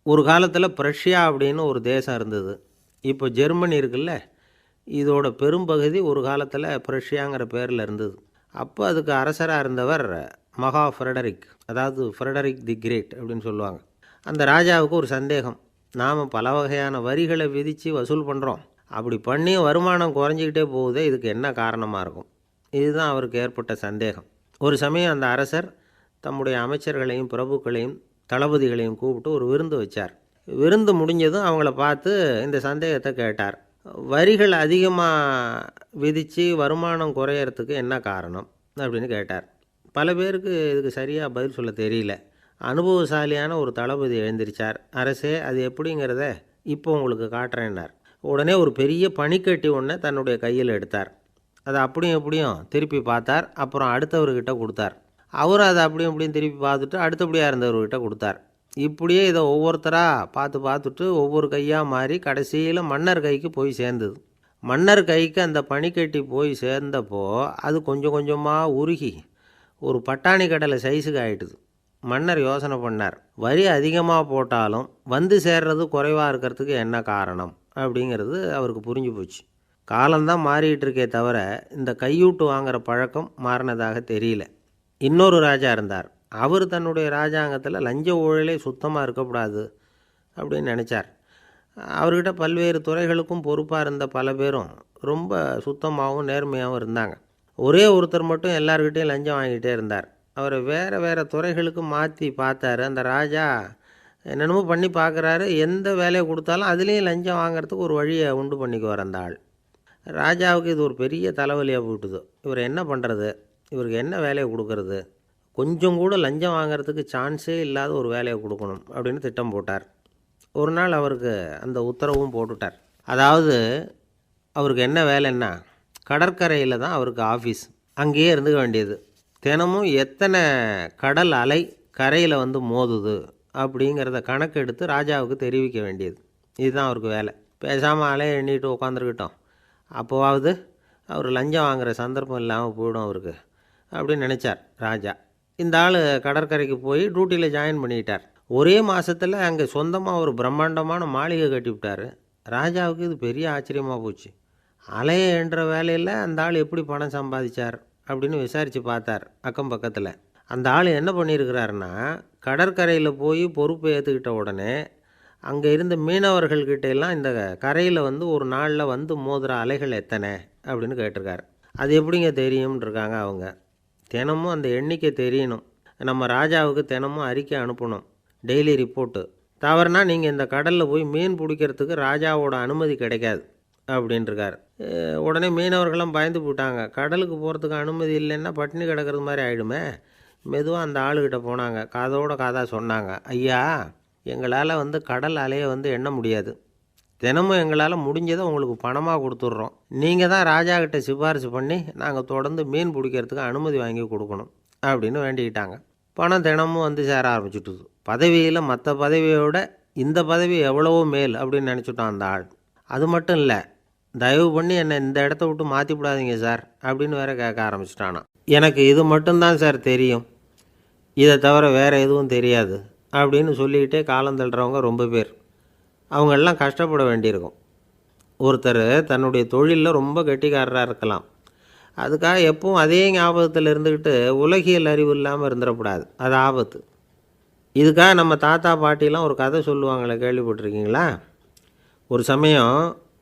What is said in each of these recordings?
ஒரு காலத்தில் பிரஷ்யா அப்படின்னு ஒரு தேசம் இருந்தது. இப்போ ஜெர்மனி இருக்குல்ல, இதோட பெரும்பகுதி ஒரு காலத்தில் பிரஷ்யாங்கிற பேரில் இருந்தது. அப்போ அதுக்கு அரசராக இருந்தவர் மகா ஃப்ரெடரிக், அதாவது ஃப்ரெடரிக் தி கிரேட் அப்படின்னு சொல்லுவாங்க. அந்த ராஜாவுக்கு ஒரு சந்தேகம். நாம் பல வகையான வரிகளை விதித்து வசூல் பண்ணுறோம், அப்படி பண்ணி வருமானம் குறைஞ்சிக்கிட்டே போகுதே, இதுக்கு என்ன காரணமாக இருக்கும்? இதுதான் அவருக்கு ஏற்பட்ட சந்தேகம். ஒரு சமயம் அந்த அரசர் தம்முடைய அமைச்சர்களையும் பிரபுக்களையும் தளபதிகளையும் கூப்பிட்டு ஒரு விருந்து வச்சார். விருந்து முடிஞ்சதும் அவங்கள பார்த்து இந்த சந்தேகத்தை கேட்டார். வரிகள் அதிகமாக விதித்து வருமானம் குறையறதுக்கு என்ன காரணம் அப்படின்னு கேட்டார். பல பேருக்கு இதுக்கு சரியாக பதில் சொல்ல தெரியல. அனுபவசாலியான ஒரு தளபதி எழுந்திரிச்சார். அரசே, அது எப்படிங்கிறத இப்போ உங்களுக்கு காட்டுறேன்னார். உடனே ஒரு பெரிய பனிக்கட்டி ஒன்றை தன்னுடைய கையில் எடுத்தார். அதை அப்படியும் எப்படியும் திருப்பி பார்த்தார். அப்புறம் அடுத்தவர்கிட்ட கொடுத்தார். அவரும் அதை அப்படியும் இப்படியும் திருப்பி பார்த்துட்டு அடுத்தபடியாக இருந்தவர்கிட்ட கொடுத்தார். இப்படியே இதை ஒவ்வொருத்தராக பார்த்துட்டு ஒவ்வொரு கையாக மாறி கடைசியில் மன்னர் கைக்கு போய் சேர்ந்தது. மன்னர் கைக்கு அந்த பனிக்கட்டி போய் சேர்ந்தப்போ அது கொஞ்சம் கொஞ்சமாக உருகி ஒரு பட்டாணி கடலை சைஸுக்கு ஆகிட்டுது. மன்னர் யோசனை பண்ணார், வரி அதிகமாக போட்டாலும் வந்து சேர்றது குறைவாக இருக்கிறதுக்கு என்ன காரணம் அப்படிங்கிறது அவருக்கு புரிஞ்சு போச்சு. காலம்தான் மாறிக்கிட்டு இருக்கே தவிர இந்த கையூட்டு வாங்குகிற பழக்கம் மாறினதாக தெரியல. இன்னொரு ராஜா இருந்தார். அவர் தன்னுடைய ராஜாங்கத்தில் லஞ்ச ஊழலே சுத்தமாக இருக்கக்கூடாது அப்படின்னு நினச்சார். அவர்கிட்ட பல்வேறு துறைகளுக்கும் பொறுப்பாக இருந்த பல பேரும் ரொம்ப சுத்தமாகவும் நேர்மையாகவும் இருந்தாங்க. ஒரே ஒருத்தர் மட்டும் எல்லார்கிட்டையும் லஞ்சம் வாங்கிட்டே இருந்தார். அவரை வேறு வேறு துறைகளுக்கு மாற்றி பார்த்தாரு. அந்த ராஜா என்னென்னமோ பண்ணி பார்க்குறாரு. எந்த வேலையை கொடுத்தாலும் அதுலேயும் லஞ்சம் வாங்கிறதுக்கு ஒரு வழியை உண்டு பண்ணிக்குவார் அந்த ஆள். ராஜாவுக்கு இது ஒரு பெரிய தலைவலியாக போட்டுது. இவர் என்ன பண்ணுறது, இவருக்கு என்ன வேலையை கொடுக்கறது, கொஞ்சம் கூட லஞ்சம் வாங்கிறதுக்கு சான்ஸே இல்லாத ஒரு வேலையை கொடுக்கணும் அப்படின்னு திட்டம் போட்டார். ஒரு நாள் அவருக்கு அந்த உத்தரவும் போட்டுட்டார். அதாவது அவருக்கு என்ன வேலைன்னா, கடற்கரையில் தான் அவருக்கு ஆஃபீஸ். அங்கேயே இருந்துக்க வேண்டியது. தினமும் எத்தனை கடல் அலை கரையில் வந்து மோதுது அப்படிங்கிறத கணக்கெடுத்து ராஜாவுக்கு தெரிவிக்க வேண்டியது. இதுதான் அவருக்கு வேலை. பேசாமல் அலையை எண்ணிட்டு உட்காந்துருக்கிட்டோம், அப்போவாவது அவர் லஞ்சம் வாங்குகிற சந்தர்ப்பம் இல்லாமல் போயிடும் அவருக்கு அப்படின்னு நினச்சார் ராஜா. இந்த ஆள் கடற்கரைக்கு போய் டியூட்டியில் ஜாயின் பண்ணிக்கிட்டார். ஒரே மாதத்தில் அங்கே சொந்தமாக ஒரு பிரம்மாண்டமான மாளிகை கட்டிவிட்டார். ராஜாவுக்கு இது பெரிய ஆச்சரியமாக போச்சு. அலையை என்ற வேலையில் அந்த ஆள் எப்படி பணம் சம்பாதிச்சார் அப்படின்னு விசாரித்து பார்த்தார் அக்கம் பக்கத்தில். அந்த ஆள் என்ன பண்ணியிருக்கிறாருன்னா, கடற்கரையில் போய் பொறுப்பை ஏற்றுக்கிட்ட உடனே அங்கே இருந்த மீனவர்கள்கிட்ட எல்லாம் இந்த கரையில் வந்து ஒரு நாளில் வந்து மோதுகிற அலைகள் எத்தனை அப்படின்னு கேட்டிருக்காரு. அது எப்படிங்க தெரியும்னு இருக்காங்க அவங்க. தினமும் அந்த எண்ணிக்கை தெரியணும். நம்ம ராஜாவுக்கு தினமும் அறிக்கை அனுப்பணும், டெய்லி ரிப்போர்ட்டு. தவறுனா நீங்கள் இந்த கடலில் போய் மீன் பிடிக்கிறதுக்கு ராஜாவோட அனுமதி கிடைக்காது அப்படின்ட்டுருக்கார். உடனே மீனவர்கள்லாம் பயந்து போட்டாங்க. கடலுக்கு போகிறதுக்கு அனுமதி இல்லைன்னா பட்டினி கிடக்கிறது மாதிரி ஆகிடுமே. மெதுவாக அந்த ஆளுகிட்ட போனாங்க. காதோட காதாக சொன்னாங்க, ஐயா, எங்களால் வந்து கடல் அலையை வந்து எண்ண முடியாது. தினமும் எங்களால் முடிஞ்சதை உங்களுக்கு பணமாக கொடுத்துட்றோம். நீங்கள் தான் ராஜாக்கிட்ட சிபாரிசு பண்ணி நாங்கள் தொடர்ந்து மீன் பிடிக்கிறதுக்கு அனுமதி வாங்கி கொடுக்கணும் அப்படின்னு வேண்டிக்கிட்டாங்க. பணம் தினமும் வந்து சேர ஆரம்பிச்சுட்டுது. பதவியில் மற்ற பதவியோட இந்த பதவி எவ்வளவோ மேல் அப்படின்னு நினச்சிட்டோம் அந்த ஆள். அது மட்டும் இல்லை, தயவு பண்ணி என்னை இந்த இடத்த விட்டு மாற்றி விடாதீங்க சார் அப்படின்னு வேற கேட்க ஆரம்பிச்சிட்டானா. எனக்கு இது மட்டும்தான் சார் தெரியும், இதை தவிர வேறு எதுவும் தெரியாது அப்படின்னு சொல்லிக்கிட்டே காலம் தள்ளுறவங்க ரொம்ப பேர். அவங்களெல்லாம் கஷ்டப்பட வேண்டியிருக்கும். ஒருத்தர் தன்னுடைய தொழிலில் ரொம்ப கெட்டிக்காரராக இருக்கலாம். அதுக்காக எப்பவும் அதே ஞாபகத்தில் இருந்துக்கிட்டு உலகியல் அறிவு இல்லாமல் இருந்துடக்கூடாது. அது ஆபத்து. இதுக்காக நம்ம தாத்தா பாட்டிலாம் ஒரு கதை சொல்லுவாங்களே, கேள்விப்பட்டிருக்கீங்களா? ஒரு சமயம்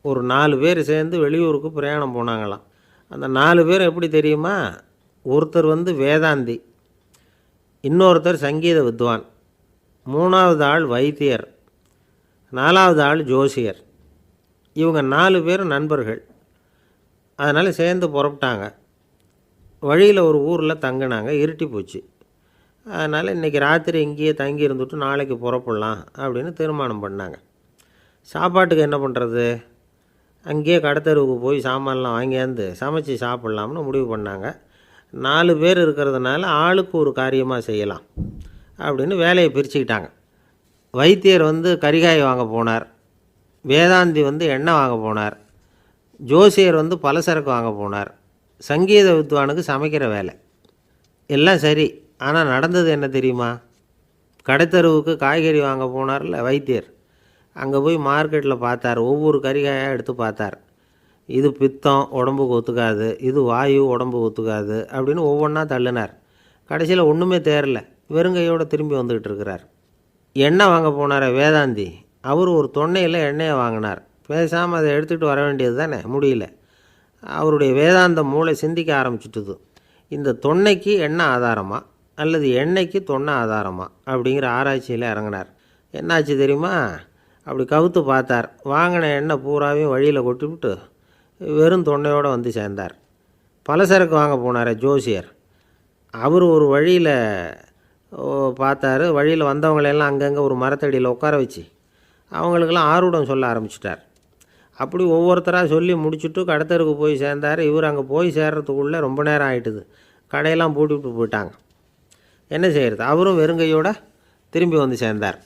ஒரு 4 பேர் சேர்ந்து வெளியூருக்கு பிரயாணம் போனாங்களாம். அந்த 4 பேர் எப்படி தெரியுமா? ஒருத்தர் வந்து வேதாந்தி, இன்னொருத்தர் சங்கீத வித்வான், 3வது ஆள் வைத்தியர், 4வது ஆள் ஜோசியர். இவங்க 4 பேரும் நண்பர்கள். அதனால் சேர்ந்து புறப்பட்டாங்க. வழியில் ஒரு ஊரில் தங்கினாங்க. இருட்டி போச்சு. அதனால் இன்றைக்கி ராத்திரி இங்கேயே தங்கி இருந்துட்டு நாளைக்கு புறப்படலாம் அப்படின்னு தீர்மானம் பண்ணாங்க. சாப்பாட்டுக்கு என்ன பண்ணுறது? அங்கேயே கடத்தெருவுக்கு போய் சாமான்லாம் வாங்கியாந்து சமைச்சு சாப்பிட்லாம்னு முடிவு பண்ணாங்க. 4 பேர் இருக்கிறதுனால ஆளுக்கு ஒரு காரியமாக செய்யலாம் அப்படின்னு வேலையை பிரிச்சுக்கிட்டாங்க. வைத்தியர் வந்து கரிகாய் வாங்க போனார், வேதாந்தி வந்து எண்ணெய் வாங்க போனார், ஜோசியர் வந்து பலசரக்கு வாங்க போனார், சங்கீத வித்வானுக்கு சமைக்கிற வேலை. எல்லாம் சரி. ஆனால் நடந்தது என்ன தெரியுமா? கடைத்தெருவுக்கு காய்கறி வாங்க போனார்ல வைத்தியர், அங்கே போய் மார்க்கெட்டில் பார்த்தார். ஒவ்வொரு கறிகாயாக எடுத்து பார்த்தார். இது பித்தம், உடம்புக்கு ஒத்துக்காது, இது வாயு, உடம்புக்கு ஒத்துக்காது அப்படின்னு ஒவ்வொன்றா தள்ளினார். கடைசியில் ஒன்றுமே தேரல, வெறுங்கையோடு திரும்பி வந்துக்கிட்டு இருக்கிறார். எண்ணெய் வாங்க போனார் வேதாந்தி, அவர் ஒரு தொன்னையில் எண்ணெயை வாங்கினார். பேசாமல் அதை எடுத்துகிட்டு வர வேண்டியது தானே, முடியல. அவருடைய வேதாந்த மூளை சிந்திக்க ஆரம்பிச்சுட்டுது. இந்த தொன்னைக்கு எண்ணெய் ஆதாரமா அல்லது எண்ணெய்க்கு தொன்னை ஆதாரமா அப்படிங்கிற ஆராய்ச்சியில் இறங்கினார். என்னாச்சு தெரியுமா? அப்படி கவுத்து பார்த்தார். வாங்கின எண்ணெய் பூராவையும் வழியில் கொட்டிவிட்டு வெறும் தொன்னையோடு வந்து சேர்ந்தார். பலசரக்கு வாங்க போனார் ஜோசியர். அவர் ஒரு வழியில் பார்த்தாரு. வழியில் வந்தவங்களெல்லாம் அங்கங்கே ஒரு மரத்தடியில் உட்கார வச்சு அவங்களுக்கெல்லாம் ஆர்வம் சொல்ல ஆரம்பிச்சிட்டார். அப்படி ஒவ்வொருத்தராக சொல்லி முடிச்சுட்டு கடத்தருக்கு போய் சேர்ந்தார். இவர் அங்கே போய் சேர்றதுக்குள்ளே ரொம்ப நேரம் ஆகிட்டுது. கடையெல்லாம் பூட்டிவிட்டு போயிட்டாங்க. என்ன செய்கிறது? அவரும் வெறுங்கையோடு திரும்பி வந்து சேர்ந்தார்.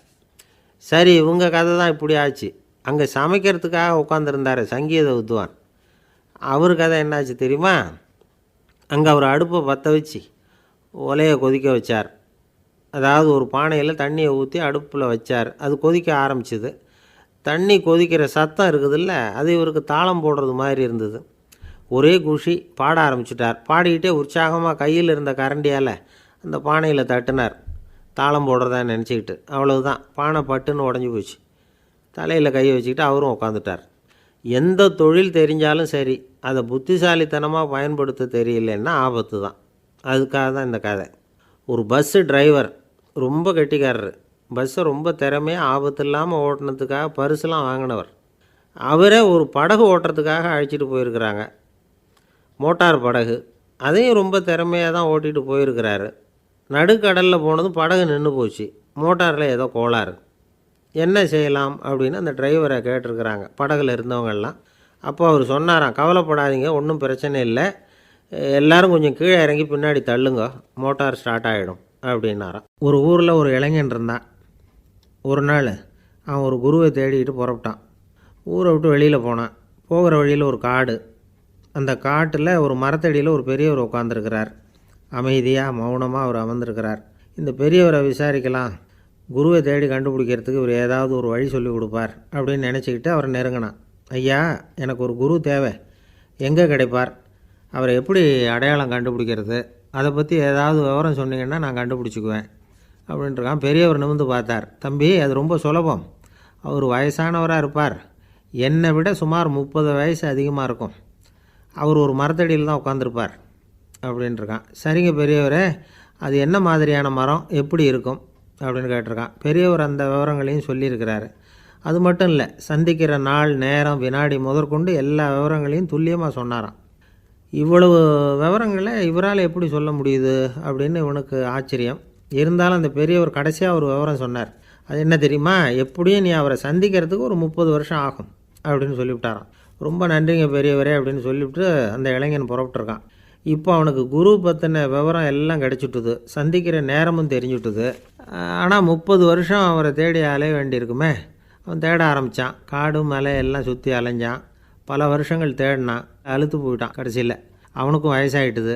சரி, இவங்க கதை தான் இப்படி ஆச்சு. அங்கே சமைக்கிறதுக்காக உட்காந்துருந்தார் சங்கீத வித்வான். அவர் கதை என்னாச்சு தெரியுமா? அங்கே அவர் அடுப்பை பற்ற வச்சு ஒலையை கொதிக்க வச்சார். அதாவது ஒரு பானையில் தண்ணியை ஊற்றி அடுப்பில் வச்சார். அது கொதிக்க ஆரம்பிச்சிது. தண்ணி கொதிக்கிற சத்தம் இருக்குதுல்ல, அது இவருக்கு தாளம் போடுறது மாதிரி இருந்தது. ஒரே குஷி, பாட ஆரம்பிச்சிட்டார். பாடிக்கிட்டே உற்சாகமாக கையில் இருந்த கரண்டியால் அந்த பானையில் தட்டினார், தாளம் போடுறதா நினச்சிக்கிட்டு. அவ்வளவுதான், பானை பட்டுன்னு உடஞ்சி போச்சு. தலையில் கையை வச்சுக்கிட்டு அவரும் உட்காந்துட்டார். எந்த தொழில் தெரிஞ்சாலும் சரி, அதை புத்திசாலித்தனமாக பயன்படுத்த தெரியலன்னா ஆபத்து தான். அதுக்காக தான் இந்த கதை. ஒரு பஸ்ஸு டிரைவர் ரொம்ப கெட்டிக்காரர். பஸ்ஸை ரொம்ப திறமையாக ஆபத்து இல்லாமல் ஓட்டினதுக்காக பரிசுலாம் வாங்கினவர். அவரே ஒரு படகு ஓட்டுறதுக்காக அழைச்சிட்டு போயிருக்கிறாங்க, மோட்டார் படகு. அதையும் ரொம்ப திறமையாக தான் ஓட்டிகிட்டு போயிருக்கிறாரு. நடுக்கடலில் போனதும் படகு நின்று போச்சு. மோட்டாரில் ஏதோ கோளாறு. என்ன செய்யலாம் அப்படின்னு அந்த டிரைவரை கேட்டிருக்கிறாங்க படகுல இருந்தவங்கெல்லாம். அப்போ அவர் சொன்னாராம், கவலைப்படாதீங்க, ஒன்றும் பிரச்சனை இல்லை, எல்லோரும் கொஞ்சம் கீழே இறங்கி பின்னாடி தள்ளுங்க, மோட்டார் ஸ்டார்ட் ஆகிடும் அப்படின்னாராம். ஒரு ஊரில் ஒரு இளைஞன் இருந்தான். ஒரு நாள் அவன் ஒரு குருவை தேடிக்கிட்டு புறப்பட்டான். ஊரை விட்டு வெளியில் போனான். போகிற வழியில் ஒரு காடு. அந்த காட்டில் ஒரு மரத்தடியில் ஒரு பெரியவர் உட்காந்துருக்கிறார். அமைதியாக மௌனமாக அவர் அமர்ந்திருக்கிறார். இந்த பெரியவரை விசாரிக்கலாம், குருவை தேடி கண்டுபிடிக்கிறதுக்கு இவர் ஏதாவது ஒரு வழி சொல்லி கொடுப்பார் அப்படின்னு நினச்சிக்கிட்டு அவரை நெருங்கினான். ஐயா, எனக்கு ஒரு குரு தேவை, எங்கே கிடைப்பார்? அவரை எப்படி அடையாளம் கண்டுபிடிக்கிறது? அதை பற்றி ஏதாவது விவரம் சொன்னீங்கன்னா நான் கண்டுபிடிச்சிக்குவேன் அப்படின்ட்டுருக்கான். பெரியவர் நிமிர்ந்து பார்த்தார். தம்பி, அது ரொம்ப சுலபம். அவர் வயசானவராக இருப்பார், என்னை விட சுமார் 30 வயசு அதிகமாக இருக்கும். அவர் ஒரு மரத்தடியில் தான் உட்காந்துருப்பார் அப்படின்ட்டுருக்கான். சரிங்க பெரியவரே, அது என்ன மாதிரியான மரம், எப்படி இருக்கும் அப்படின்னு கேட்டிருக்கான். பெரியவர் அந்த விவரங்களையும் சொல்லியிருக்கிறாரு. அது மட்டும் இல்லை, சந்திக்கிற நாள், நேரம், வினாடி முதற்கொண்டு எல்லா விவரங்களையும் துல்லியமாக சொன்னாராம். இவ்வளவு விவரங்களை இவரால் எப்படி சொல்ல முடியுது அப்படின்னு இவனுக்கு ஆச்சரியம். இருந்தாலும் அந்த பெரியவர் கடைசியாக ஒரு விவரம் சொன்னார். அது என்ன தெரியுமா? எப்படியும் நீ அவரை சந்திக்கிறதுக்கு ஒரு 30 வருஷம் ஆகும் அப்படின்னு சொல்லிவிட்டாராம். ரொம்ப நன்றிங்க பெரியவரே அப்படின்னு சொல்லிவிட்டு அந்த இளைஞன் புறப்பட்டுருக்கான். இப்போ அவனுக்கு குரு பற்றின விவரம் எல்லாம் கிடச்சிட்டுது, சந்திக்கிற நேரமும் தெரிஞ்சுட்டுது. ஆனால் 30 வருஷம் அவரை தேடி அலைய வேண்டியிருக்குமே. அவன் தேட ஆரம்பித்தான். காடு மலை எல்லாம் சுற்றி அலைஞ்சான். பல வருஷங்கள் தேடினான், அழுத்து போயிட்டான். கடைசியில் அவனுக்கும் வயசாகிட்டுது.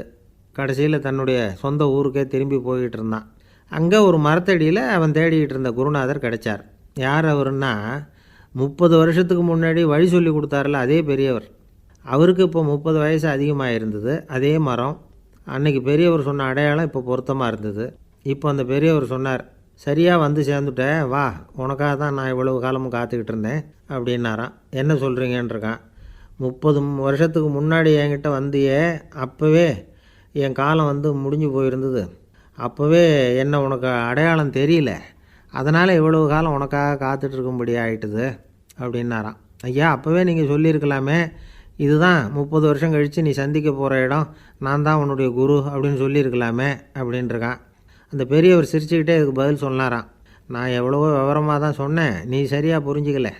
கடைசியில் தன்னுடைய சொந்த ஊருக்கே திரும்பி போய்கிட்டு இருந்தான். அங்கே ஒரு மரத்தடியில் அவன் தேடிக்கிட்டு இருந்த குருநாதர் கிடைச்சார். யார் அவருன்னா, 30 வருஷத்துக்கு முன்னாடி வழி சொல்லி கொடுத்தாருல அதே பெரியவர். அவருக்கு இப்போ 30 வயசு அதிகமாக இருந்தது. அதே மரம், அன்னைக்கு பெரியவர் சொன்ன அடையாளம் இப்போ பொருத்தமாக இருந்தது. இப்போ அந்த பெரியவர் சொன்னார், சரியாக வந்து சேர்ந்துட்டேன், வா, உனக்காக தான் நான் இவ்வளவு காலமும் காத்துக்கிட்டு இருந்தேன் அப்படின்னாராம். என்ன சொல்கிறீங்கன்றிருக்கான். 30 வருஷத்துக்கு முன்னாடி என்கிட்ட வந்தியே, அப்போவே என் காலம் வந்து முடிஞ்சு போயிருந்தது. அப்போவே என்ன உனக்கு அடையாளம் தெரியல, அதனால் இவ்வளவு காலம் உனக்காக காத்துட்ருக்கும்படி ஆகிட்டுது அப்படின்னாராம். ஐயா, அப்போவே நீங்கள் சொல்லியிருக்கலாமே, இதுதான் 30 வருஷம் கழித்து நீ சந்திக்க போகிற இடம், நான் தான் உன்னுடைய குரு அப்படின்னு சொல்லியிருக்கலாமே அப்படின்ட்டுருக்கான். அந்த பெரியவர் சிரிச்சுக்கிட்டே இதுக்கு பதில் சொன்னாராம். நான் எவ்வளவோ விவரமாக தான் சொன்னேன், நீ சரியாக புரிஞ்சிக்கல.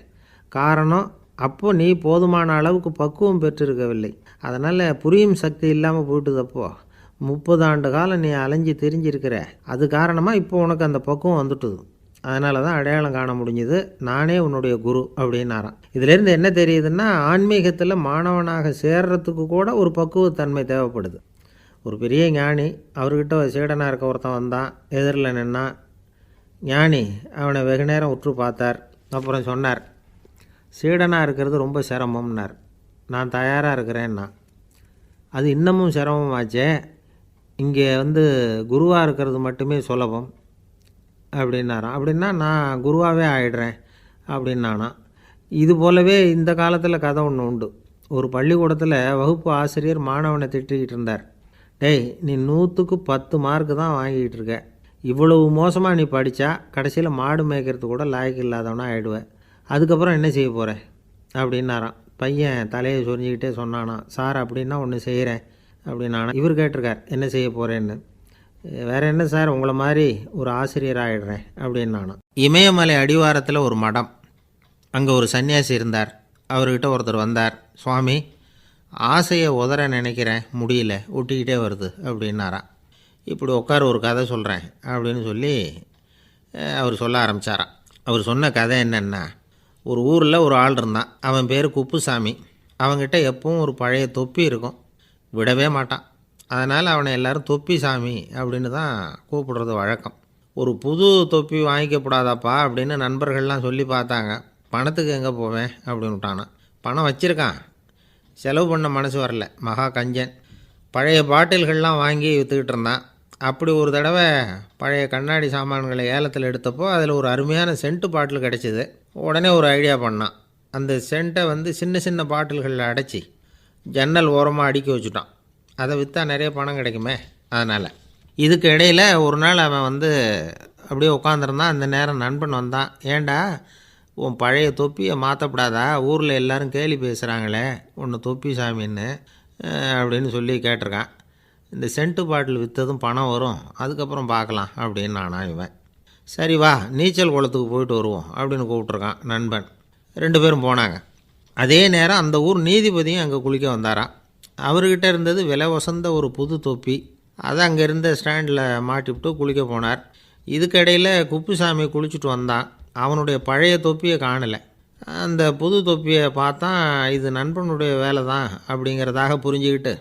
காரணம், அப்போது நீ போதுமான அளவுக்கு பக்குவம் பெற்றிருக்கவில்லை, அதனால் புரியும் சக்தி இல்லாமல் போயிட்டுது. அப்போது 30 ஆண்டு காலம் நீ அலைஞ்சி தெரிஞ்சிருக்கிற, அது காரணமாக இப்போ உனக்கு அந்த பக்குவம் வந்துட்டுது, அதனால தான் அடையாளம் காண முடிஞ்சுது, நானே உன்னுடைய குரு அப்படின்னாராம். இதிலேருந்து என்ன தெரியுதுன்னா, ஆன்மீகத்தில் மாணவனாக சேர்றதுக்கு கூட ஒரு பக்குவத்தன்மை தேவைப்படுது. ஒரு பெரிய ஞானி, அவர்கிட்ட சீடனாக இருக்க ஒருத்தன் வந்தான், எதிரில் நின்னான். ஞானி அவனை வெகு நேரம் உற்று பார்த்தார். அப்புறம் சொன்னார், சீடனாக இருக்கிறது ரொம்ப சிரமம்னார். நான் தயாராக இருக்கிறேன்னா. அது இன்னமும் சிரமமாச்சே, இங்கே குருவாக இருக்கிறது மட்டுமே சுலபம் அப்படின்னாராம். அப்படின்னா நான் குருவாகவே ஆகிடுறேன் அப்படின்னானா. இது போலவே இந்த காலத்தில் கதை ஒன்று உண்டு. ஒரு பள்ளிக்கூடத்தில் வகுப்பு ஆசிரியர் மாணவனை திட்டிக்கிட்டு இருந்தார். டேய், நீ 100க்கு 10 மார்க்கு தான் வாங்கிக்கிட்டு இருக்க. இவ்வளவு மோசமாக நீ படித்தா கடைசியில் மாடு மேய்க்கிறது கூட லாய்க்கு இல்லாதவனா ஆகிடுவேன். அதுக்கப்புறம் என்ன செய்ய போகிறேன் அப்படின்னாராம். பையன் தலையை சொரிஞ்சிக்கிட்டே சொன்னானா, சார் அப்படின்னா ஒன்று செய்கிறேன் அப்படின்னானா. இவர் கேட்டிருக்கார், என்ன செய்ய போகிறேன்னு. வேறு என்ன சார், உங்களை மாதிரி ஒரு ஆசிரியர் ஆகிடுறேன் அப்படின்னானா. இமயமலை அடிவாரத்தில் ஒரு மடம். அங்கே ஒரு சன்னியாசி இருந்தார். அவர்கிட்ட ஒருத்தர் வந்தார். சுவாமி, ஆசையை உதற நினைக்கிறேன், முடியல, ஒட்டிக்கிட்டே வருது அப்படின்னாராம். இப்படி உட்கார, ஒரு கதை சொல்கிறேன் அப்படின்னு சொல்லி அவர் சொல்ல ஆரம்பித்தாராம். அவர் சொன்ன கதை என்னென்னா, ஒரு ஊரில் ஒரு ஆள் இருந்தான். அவன் பேர் குப்புசாமி. அவன்கிட்ட எப்பவும் ஒரு பழைய தொப்பி இருக்கும், விடவே மாட்டான். அதனால் அவனை எல்லோரும் தொப்பி சாமி அப்படின்னு தான் கூப்பிடுறது வழக்கம். ஒரு புது தொப்பி வாங்கிக்கப்படாதாப்பா அப்படின்னு நண்பர்கள்லாம் சொல்லி பார்த்தாங்க. பணத்துக்கு எங்கே போவேன் அப்படின்னு விட்டானான். பணம் வச்சுருக்கான், செலவு பண்ண மனசு வரல. மகா கஞ்சன். பழைய பாட்டில்கள்லாம் வாங்கி விற்றுக்கிட்டு இருந்தான். அப்படி ஒரு தடவை பழைய கண்ணாடி சாமான்களை ஏலத்தில் எடுத்தப்போ அதில் ஒரு அருமையான சென்ட்டு பாட்டில் கிடச்சிது. உடனே ஒரு ஐடியா பண்ணான். அந்த சென்ட்டை சின்ன சின்ன பாட்டில்களில் அடைச்சி ஜன்னல் ஓரமாக அடுக்கி வச்சுட்டான். அதை விற்றா நிறைய பணம் கிடைக்குமே. அதனால் இதுக்கு இடையில் ஒரு நாள் அவன் அப்படியே உட்காந்துருந்தான். அந்த நேரம் நண்பன் வந்தான். ஏண்டா, உன் பழைய தொப்பியை மாற்றப்படாதா? ஊரில் எல்லோரும் கேலி பேசுகிறாங்களே ஒன்று தொப்பி சாமின்னு அப்படின்னு சொல்லி கேட்டிருக்கான். இந்த சென்ட்டு பாட்டில் விற்றதும் பணம் வரும், அதுக்கப்புறம் பார்க்கலாம் அப்படின்னு நானா. இவன் சரி வா, நீச்சல் குளத்துக்கு போயிட்டு வருவோம் அப்படின்னு கூப்பிட்ருக்கான் நண்பன். 2 பேரும் போனாங்க. அதே நேரம் அந்த ஊர் நீதிபதியும் அங்கே குளிக்க வந்தாராம். அவர்கிட்ட இருந்தது விலை வசந்த ஒரு புது தொப்பி. அதை அங்கே இருந்த ஸ்டாண்டில் மாட்டிவிட்டு குளிக்க போனார். இதுக்கிடையில் குப்புசாமி குளிச்சுட்டு வந்தான். அவனுடைய பழைய தொப்பியை காணலை. அந்த புது தொப்பியை பார்த்தா இது நண்பனுடைய வேலை தான் அப்படிங்கிறதாக புரிஞ்சுக்கிட்டு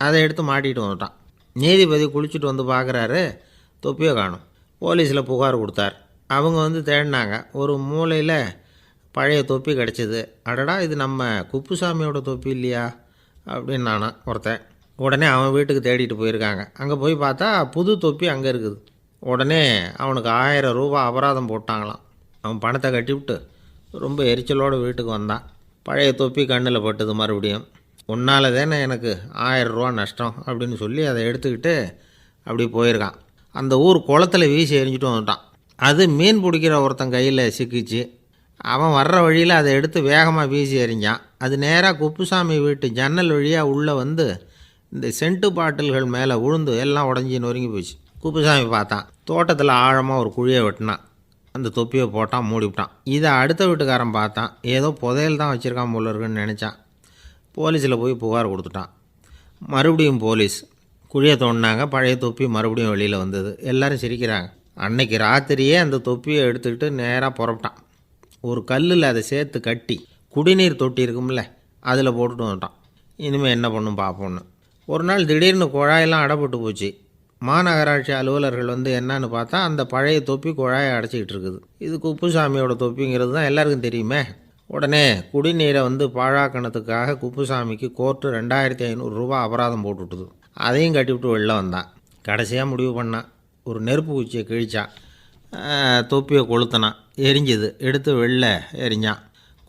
அதை எடுத்து மாட்டிகிட்டு வந்துட்டான். நீதிபதி குளிச்சுட்டு வந்து பார்க்குறாரு, தொப்பியை காணும். போலீஸில் புகார் கொடுத்தார். அவங்க தேடினாங்க. ஒரு மூலையில் பழைய தொப்பி கிடச்சிது. அடடா, இது நம்ம குப்புசாமியோட தொப்பி இல்லையா அப்படின்னு நானா ஒருத்தன். உடனே அவன் வீட்டுக்கு தேடிட்டு போயிருக்காங்க. அங்கே போய் பார்த்தா புது தொப்பி அங்கே இருக்குது. உடனே அவனுக்கு 1000 ரூபா அபராதம் போட்டாங்களாம். அவன் பணத்தை கட்டிவிட்டு ரொம்ப எரிச்சலோடு வீட்டுக்கு வந்தான். பழைய தொப்பி கண்ணில் பட்டுது. மறுபடியும், உன்னால் தானே எனக்கு 1000 ரூபா நஷ்டம் அப்படின்னு சொல்லி அதை எடுத்துக்கிட்டு அப்படி போயிருக்கான். அந்த ஊர் குளத்தில் வீசி எரிஞ்சிட்டு வந்துட்டான். அது மீன் பிடிக்கிற ஒருத்தன் கையில் சிக்கிச்சு. அவன் வர்ற வழியில் அதை எடுத்து வேகமாக வீசி எறிஞ்சான். அது நேராக குப்புசாமி வீட்டு ஜன்னல் வழியாக உள்ளே இந்த சென்ட்டு பாட்டில்கள் மேலே விழுந்து எல்லாம் உடஞ்சி நொறுங்கி போச்சு. குப்புசாமி பார்த்தான். தோட்டத்தில் ஆழமாக ஒரு குழியை வெட்டினான். அந்த தொப்பியை போட்டான், மூடிவிட்டான். இதை அடுத்த வீட்டுக்காரன் பார்த்தான். ஏதோ புதையல் தான் வச்சுருக்கான் போல இருக்குன்னு நினச்சான். போலீஸில் போய் புகார் கொடுத்துட்டான். மறுபடியும் போலீஸ் குழியை தோண்டினாங்க. பழைய தொப்பி மறுபடியும் வெளியில் வந்தது. எல்லோரும் சிரிக்கிறாங்க. அன்னைக்கு ராத்திரியே அந்த தொப்பியை எடுத்துக்கிட்டு நேராக புறப்பட்டான். ஒரு கல்லில் அதை சேர்த்து கட்டி குடிநீர் தொட்டி இருக்கும்ல, அதில் போட்டுட்டு வந்துட்டான். இனிமேல் என்ன பண்ணும் பார்ப்போன்னு. ஒரு நாள் திடீர்னு குழாயெல்லாம் அடைப்பட்டு போச்சு. மாநகராட்சி அலுவலர்கள் என்னன்னு பார்த்தா அந்த பழைய தொப்பி குழாயை அடைச்சிக்கிட்டு இருக்குது. இது குப்புசாமியோட தொப்பிங்கிறது தான் எல்லாருக்கும் தெரியுமே. உடனே குடிநீரை பாழாக்கணத்துக்காக குப்புசாமிக்கு கோர்ட்டு 2500 ரூபா அபராதம் போட்டுவிட்டுது. அதையும் கட்டிவிட்டு வெளில வந்தான். கடைசியாக முடிவு பண்ணான். ஒரு நெருப்பு குச்சியை கிழிச்சான். தொப்பியை கொளுத்தினான். எரிஞ்சுது. எடுத்து வெளில எரிஞ்சான்.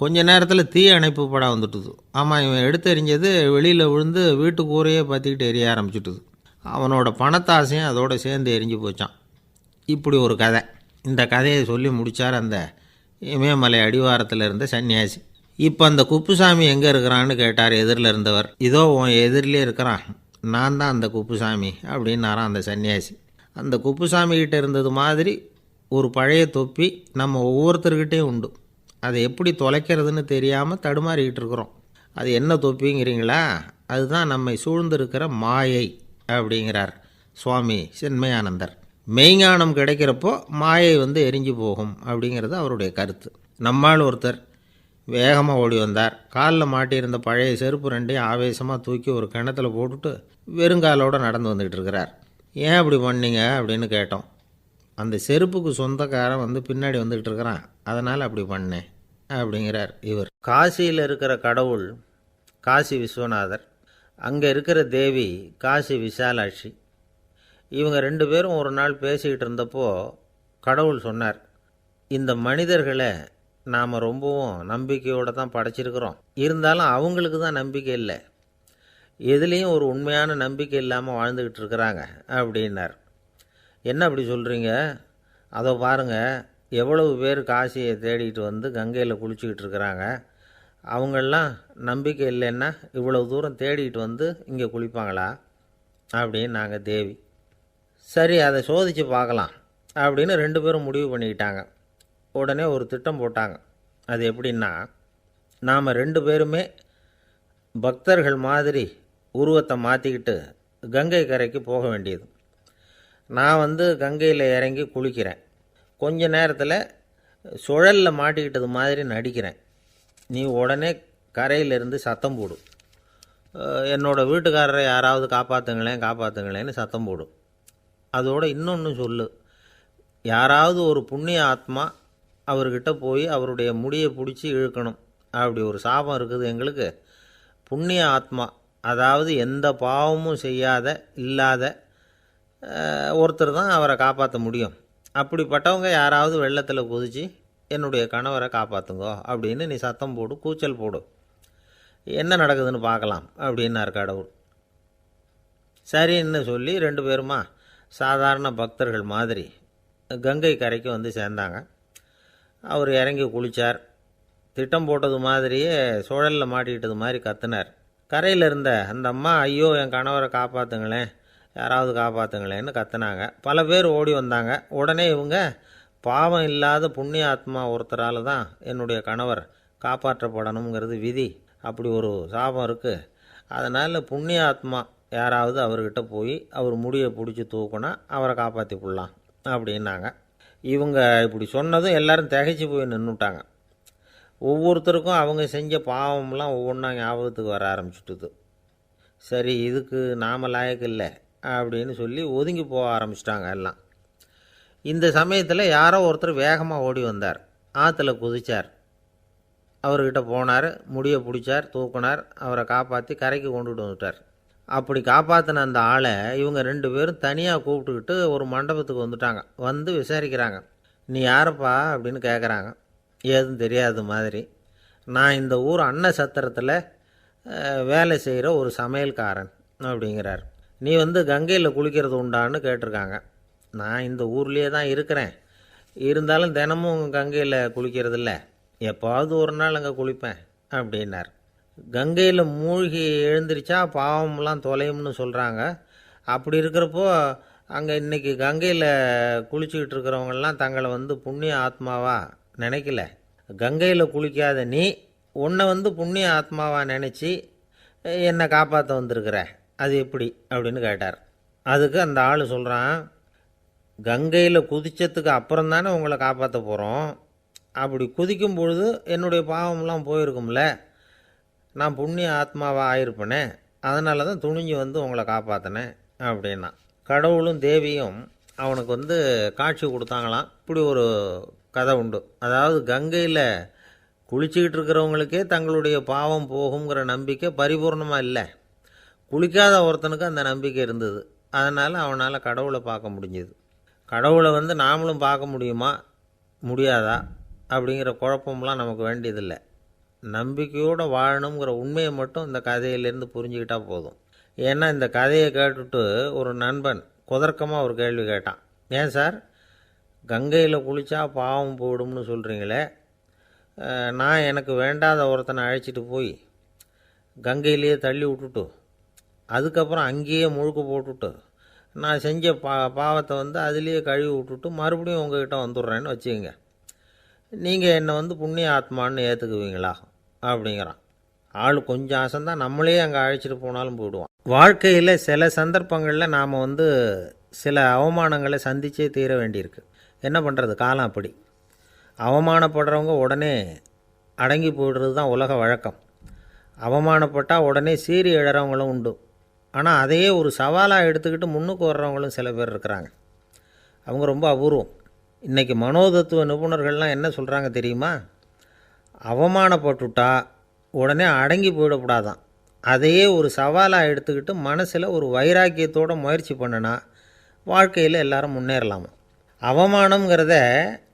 கொஞ்ச நேரத்தில் தீ அணைப்பு படம் வந்துட்டுது. ஆமாம், இவன் எடுத்து எரிஞ்சது வெளியில் விழுந்து வீட்டு கூரையே பற்றிக்கிட்டு எரிய ஆரம்பிச்சுட்டுது. அவனோட பணத்தாசையும் அதோடு சேர்ந்து எரிஞ்சு போச்சான். இப்படி ஒரு கதை. இந்த கதையை சொல்லி முடித்தார் அந்த இமயமலை அடிவாரத்தில் இருந்த சன்னியாசி. இப்போ அந்த குப்புசாமி எங்கே இருக்கிறான்னு கேட்டார் எதிரில் இருந்தவர். இதோ உன் எதிரிலே இருக்கிறான், நான் தான் அந்த குப்புசாமி அப்படின்னாரான் அந்த சன்னியாசி. அந்த குப்புசாமிகிட்ட இருந்தது மாதிரி ஒரு பழைய தொப்பி நம்ம ஒவ்வொருத்தர்கிட்டையும் உண்டு. அதை எப்படி தொலைக்கிறதுன்னு தெரியாமல் தடுமாறிக்கிட்டு இருக்கிறோம். அது என்ன தொப்பிங்கிறீங்களா? அதுதான் நம்மை சூழ்ந்திருக்கிற மாயை அப்படிங்கிறார் சுவாமி சின்மயானந்தர். மெய்ஞானம் கிடைக்கிறப்போ மாயை எரிஞ்சு போகும் அப்படிங்கிறது அவருடைய கருத்து. நம்மால் ஒருத்தர் வேகமாக ஓடி வந்தார். காலில் மாட்டியிருந்த பழைய செருப்பு 2ஐயும் ஆவேசமாக தூக்கி ஒரு கிணத்துல போட்டுட்டு வெறுங்காலோடு நடந்து வந்துக்கிட்டு இருக்கிறார். ஏன் அப்படி பண்ணீங்க அப்படின்னு கேட்டோம். அந்த செருப்புக்கு சொந்தக்காரன் வந்து பின்னாடி வந்துக்கிட்டு இருக்கிறான், அதனால் அப்படி பண்ணேன் அப்படிங்கிறார் இவர். காசியில் இருக்கிற கடவுள் காசி விஸ்வநாதர், அங்கே இருக்கிற தேவி காசி விசாலாட்சி. இவங்க 2 பேரும் ஒரு நாள் பேசிக்கிட்டு இருந்தப்போ கடவுள் சொன்னார், இந்த மனிதர்களை நாம் ரொம்பவும் நம்பிக்கையோடு தான் படைச்சிருக்கிறோம், இருந்தாலும் அவங்களுக்கு தான் நம்பிக்கை இல்லை, எதுலேயும் ஒரு உண்மையான நம்பிக்கை இல்லாமல் வாழ்ந்துக்கிட்டு இருக்கிறாங்க அப்படின்னார். என்ன அப்படி சொல்கிறீங்க? அதோ பாருங்கள், எவ்வளவு பேர் காசியை தேடிட்டு வந்து கங்கையில் குளிச்சுக்கிட்டு இருக்கிறாங்க, அவங்களெலாம் நம்பிக்கை இல்லைன்னா இவ்வளவு தூரம் தேடிட்டு வந்து இங்கே குளிப்பாங்களா அப்படின்னு நாங்கள் தேவி. சரி, அதை சோதித்து பார்க்கலாம் அப்படின்னு 2 பேரும் முடிவு பண்ணிக்கிட்டாங்க. உடனே ஒரு திட்டம் போட்டாங்க. அது எப்படின்னா, நாம் 2 பேருமே பக்தர்கள் மாதிரி உருவத்தை மாற்றிக்கிட்டு கங்கை கரைக்கு போக வேண்டியது. நான் வந்து கங்கையில் இறங்கி குளிக்கிறேன், கொஞ்ச நேரத்தில் சுழலில் மாட்டிக்கிட்டது மாதிரி நடிக்கிறேன். நீ உடனே கரையிலிருந்து சத்தம் போடும், என்னோடய வீட்டுக்காரரை யாராவது காப்பாற்றுங்களேன்னு சத்தம் போடும். அதோடு இன்னொன்று சொல்லு, யாராவது ஒரு புண்ணிய ஆத்மா அவர்கிட்ட போய் அவருடைய முடியை பிடிச்சி இழுக்கணும், அப்படி ஒரு சாபம் இருக்குது எங்களுக்கு. புண்ணிய ஆத்மா, அதாவது எந்த பாவமும் செய்யாத இல்லாத ஒருத்தர் தான் அவரை காப்பாற்ற முடியும். அப்படிப்பட்டவங்க யாராவது வெள்ளத்தில் குதித்து என்னுடைய கணவரை காப்பாற்றுங்கோ அப்படின்னு நீ சத்தம் போடு, கூச்சல் போடு, என்ன நடக்குதுன்னு பார்க்கலாம் அப்படின்னார் கடவுள். சரின்னு சொல்லி 2 பேருமா சாதாரண பக்தர்கள் மாதிரி கங்கை கரைக்கு வந்து சேர்ந்தாங்க. அவர் இறங்கி குளித்தார். திட்டம் போட்டது மாதிரியே சுழலில் மாட்டிக்கிட்டது மாதிரி கத்துனார். கரையில் இருந்த அந்த அம்மா, ஐயோ என் கணவரை காப்பாற்றுங்களேன், யாராவது காப்பாற்றுங்களேன்னு கத்துனாங்க. பல பேர் ஓடி வந்தாங்க. உடனே இவங்க, பாவம் இல்லாத புண்ணிய ஆத்மா ஒருத்தரால் தான் என்னுடைய கணவர் காப்பாற்றப்படணுங்கிறது விதி, அப்படி ஒரு சாபம் இருக்குது, அதனால் புண்ணிய ஆத்மா யாராவது அவர்கிட்ட போய் அவர் முடியை பிடிச்சி தூக்குனா அவரை காப்பாற்றி போடலாம் அப்படின்னாங்க. இவங்க இப்படி சொன்னதும் எல்லோரும் திகைச்சு போய் நின்றுட்டாங்க. ஒவ்வொருத்தருக்கும் அவங்க செஞ்ச பாவம்லாம் ஒவ்வொன்றா ஞாபகத்துக்கு வர ஆரம்பிச்சுட்டுது. சரி, இதுக்கு நாம் லாயக்கு இல்லை அப்படின்னு சொல்லி ஒதுங்கி போக ஆரம்பிச்சிட்டாங்க எல்லாம். இந்த சமயத்தில் யாரோ ஒருத்தர் வேகமாக ஓடி வந்தார், ஆற்றுல குதித்தார். அவர்கிட்ட போனார், முடியை பிடிச்சார், தூக்குனார், அவரை காப்பாற்றி கரைக்கு கொண்டுட்டு வந்துட்டார். அப்படி காப்பாற்றின அந்த ஆளை இவங்க 2 பேரும் தனியாக கூப்பிட்டுக்கிட்டு ஒரு மண்டபத்துக்கு வந்துட்டாங்க. வந்து விசாரிக்கிறாங்க. நீ யாரப்பா அப்படின்னு கேட்குறாங்க. ஏதும் தெரியாத மாதிரி. நான் இந்த ஊர் அன்ன சத்திரத்தில் வேலை செய்கிற ஒரு சமையல்காரன் அப்படிங்கிறார். நீ வந்து கங்கையில் குளிக்கிறது உண்டான்னு கேட்டிருக்காங்க. நான் இந்த ஊர்லேயே தான் இருக்கிறேன், இருந்தாலும் தினமும் கங்கையில் குளிக்கிறதில்ல, எப்போவாவது ஒரு நாள் அங்கே குளிப்பேன் அப்படின்னார். கங்கையில் மூழ்கி எழுந்திரிச்சா பாவம்லாம் தொலையும்னு சொல்கிறாங்க. அப்படி இருக்கிறப்போ அங்கே இன்றைக்கி கங்கையில் குளிச்சுக்கிட்டு இருக்கிறவங்கெல்லாம் தங்களை வந்து புண்ணிய ஆத்மாவா நினைக்கல. கங்கையில் குளிக்காத நீ உன்னை வந்து புண்ணிய ஆத்மாவா நினச்சி என்னை காப்பாற்ற வந்திருக்கிற, அது எப்படி அப்படின்னு கேட்டார். அதுக்கு அந்த ஆள் சொல்கிறான், கங்கையில் குதித்ததுக்கு அப்புறம் தானே உங்களை காப்பாற்ற போகிறோம், அப்படி குதிக்கும் பொழுது என்னுடைய பாவம்லாம் போயிருக்கும்ல, நான் புண்ணிய ஆத்மாவாக ஆயிருப்பேனே, அதனால தான் துணிஞ்சு வந்து உங்களை காப்பாற்றினேன் அப்படின்னா. கடவுளும் தேவியும் அவனுக்கு வந்து காட்சி கொடுத்தாங்களாம். இப்படி ஒரு கதை உண்டு. அதாவது கங்கையில் குளிச்சுக்கிட்டு இருக்கிறவங்களுக்கே தங்களுடைய பாவம் போகுங்கிற நம்பிக்கை பரிபூர்ணமாக இல்லை, குளிக்காத ஒருத்தனுக்கு அந்த நம்பிக்கை இருந்தது. அதனால் அவனால் கடவுளை பார்க்க முடிஞ்சது. கடவுளை வந்து நாமளும் பார்க்க முடியுமா முடியாதா அப்படிங்கிற குழப்பம்லாம் நமக்கு வேண்டியதில்லை. நம்பிக்கையோடு வாழணுங்கிற உண்மையை மட்டும் இந்த கதையிலேருந்து புரிஞ்சுக்கிட்டால் போதும். ஏன்னா இந்த கதையை கேட்டுட்டு ஒரு நண்பன் குதர்க்கமாக ஒரு கேள்வி கேட்டான். ஏன் சார், கங்கையில் குளித்தா பாவம் போயிடும்னு சொல்கிறீங்களே, நான் எனக்கு வேண்டாத ஒருத்தனை அழைச்சிட்டு போய் கங்கையிலேயே தள்ளி விட்டுட்டு அதுக்கப்புறம் அங்கேயே முழுக்க போட்டுட்டு நான் செஞ்ச பாவத்தை வந்து அதுலேயே கழுவி விட்டுட்டு மறுபடியும் உங்ககிட்ட வந்துடுறேன்னு வச்சுக்கோங்க, நீங்கள் என்னை வந்து புண்ணிய ஆத்மான்னு ஏற்றுக்குவீங்களா அப்படிங்கிறான். ஆள் கொஞ்சம் ஆசைந்தான், நம்மளே அங்கே அழைச்சிட்டு போனாலும் போயிடுவான். வாழ்க்கையில் சில சந்தர்ப்பங்களில் நாம் வந்து சில அவமானங்களை சந்தித்தே தீர வேண்டியிருக்கு. என்ன பண்ணுறது, காலம் அப்படி. அவமானப்படுறவங்க உடனே அடங்கி போய்டுறது தான் உலக வழக்கம். அவமானப்பட்டால் உடனே சீறி எழறவங்களும் உண்டு. ஆனால் அதையே ஒரு சவாலாக எடுத்துக்கிட்டு முன்னுக்கு வர்றவங்களும் சில பேர் இருக்கிறாங்க. அவங்க ரொம்ப அபூர்வம். இன்றைக்கி மனோதத்துவ நிபுணர்கள்லாம் என்ன சொல்கிறாங்க தெரியுமா? அவமானப்பட்டுட்டா உடனே அடங்கி போயிடக்கூடாதான். அதையே ஒரு சவாலாக எடுத்துக்கிட்டு மனசில் ஒரு வைராக்கியத்தோடு முயற்சி பண்ணினா வாழ்க்கையில் எல்லாரும் முன்னேறலாமா. அவமானங்கிறத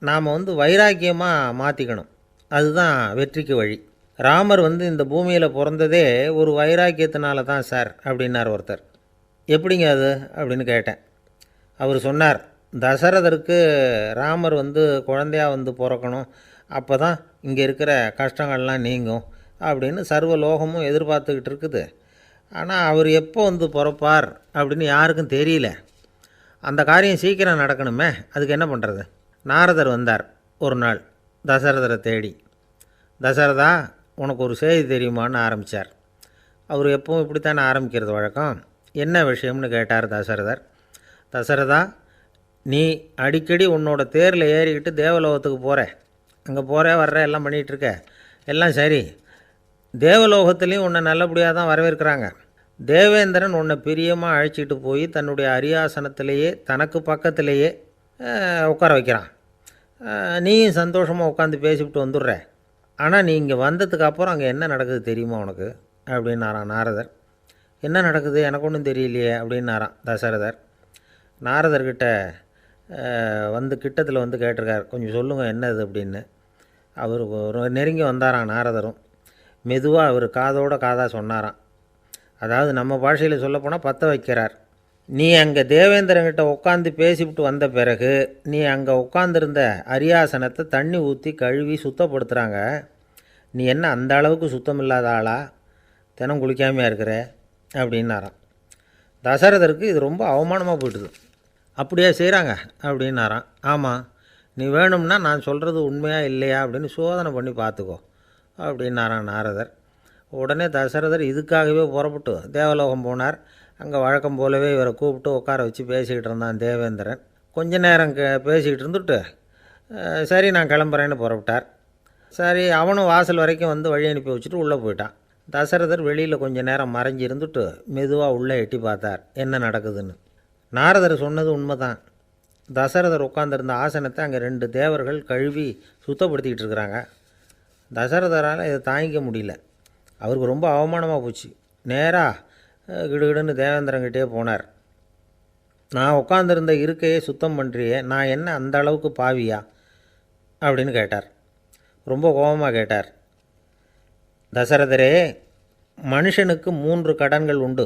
நாம் வைராக்கியமாக மாற்றிக்கணும். அதுதான் வெற்றிக்கு வழி. ராமர் இந்த பூமியில் பிறந்ததே ஒரு வைராக்கியத்தினால தான் சார் அப்படின்னார் ஒருத்தர். எப்படிங்க அது அப்படின்னு கேட்டேன். அவர் சொன்னார், தசரதருக்கு ராமர் குழந்தையாக பிறக்கணும், அப்போ தான் இங்கே இருக்கிற கஷ்டங்கள்லாம் நீங்கும் அப்படின்னு சர்வ லோகமும் எதிர்பார்த்துக்கிட்டு இருக்குது. ஆனால் அவர் எப்போ பிறப்பார் அப்படின்னு யாருக்கும் தெரியல. அந்த காரியம் சீக்கிரம் நடக்கணுமே, அதுக்கு என்ன பண்ணுறது? நாரதர் வந்தார் ஒரு நாள் தசரதரை தேடி. தசரதா, உனக்கு ஒரு செய்தி தெரியுமான்னு ஆரம்பித்தார். அவர் எப்பவும் இப்படித்தானே ஆரம்பிக்கிறது வழக்கம். என்ன விஷயம்னு கேட்டார் தசரதர். தசரதா, நீ அடிக்கடி உன்னோட தேரில் ஏறிக்கிட்டு தேவலோகத்துக்கு போகிற, அங்கே போகிற வர்ற எல்லாம் பண்ணிகிட்ருக்க, எல்லாம் சரி. தேவலோகத்துலேயும் உன்னை நல்லபடியாக தான் வரவேற்கிறாங்க. தேவேந்திரன் உன்னை பிரியமாக அழைச்சிட்டு போய் தன்னுடைய அரியாசனத்திலேயே தனக்கு பக்கத்திலேயே உட்கார வைக்கிறான். நீயும் சந்தோஷமாக உட்காந்து பேசிவிட்டு வந்துடுற. ஆனால் நீ இங்கே வந்ததுக்கு அப்புறம் அங்கே என்ன நடக்குது தெரியுமா உனக்கு அப்படின்னாரான் நாரதர். என்ன நடக்குது எனக்கு ஒன்றும் தெரியலையே அப்படின்னாரான் தசரதர். நாரதர்கிட்ட கிட்டத்தில் கேட்டிருக்கார், கொஞ்சம் சொல்லுங்கள் என்னது அப்படின்னு. அவர் நெருங்கி வந்தாரான் நாரதரும். மெதுவாக அவர் காதோட காதாக சொன்னாராம். அதாவது நம்ம பாஷையில் சொல்லப்போனால் பற்ற வைக்கிறார். நீ அங்கே தேவேந்திரங்கிட்ட உட்காந்து பேசிவிட்டு வந்த பிறகு நீ அங்கே உட்காந்துருந்த அரியாசனத்தை தண்ணி ஊற்றி கழுவி சுத்தப்படுத்துகிறாங்க. நீ என்ன அந்த அளவுக்கு சுத்தம் இல்லாத ஆளா? தினம் குளிக்காமையாக இருக்கிற அப்படின்னாராம். தசரதருக்கு இது ரொம்ப அவமானமாக போயிட்டுது. அப்படியே செய்கிறாங்க அப்படின்னாராம். ஆமாம், நீ வேணும்னா நான் சொல்கிறது உண்மையாக இல்லையா அப்படின்னு சோதனை பண்ணி பார்த்துக்கோ அப்படின்னாரான் நாரதர். உடனே தசரதர் இதுக்காகவே புறப்பட்டு தேவலோகம் போனார். அங்கே வழக்கம் போலவே இவரை கூப்பிட்டு உட்கார வச்சு பேசிக்கிட்டு இருந்தான் தேவேந்திரன். கொஞ்ச நேரம் பேசிக்கிட்டு இருந்துட்டு சரி நான் கிளம்புறேன்னு புறப்பட்டார். சரி, அவனும் வாசல் வரைக்கும் வழி அனுப்பி வச்சுட்டு உள்ளே போயிட்டான். தசரதர் வெளியில் கொஞ்ச நேரம் மறைஞ்சி இருந்துட்டு மெதுவாக உள்ளே எட்டி பார்த்தார் என்ன நடக்குதுன்னு. நாரதர் சொன்னது உண்மைதான். தசரதர் உட்காந்துருந்த ஆசனத்தை அங்கே 2 தேவர்கள் கழுவி சுத்தப்படுத்திக்கிட்டு இருக்கிறாங்க. தசரதரால் இதை தாங்கிக்க முடியல. அவருக்கு ரொம்ப அவமானமாக போச்சு. நேராக கிடுகிடுன்னு தேவேந்திரங்கிட்டே போனார். நான் உட்காந்துருந்த இருக்கையே சுத்தம் பண்ணுறியே, நான் என்ன அந்த அளவுக்கு பாவியா அப்படின்னு கேட்டார். ரொம்ப கோபமாக கேட்டார். தசரதரே, மனுஷனுக்கு 3 கடன்கள் உண்டு.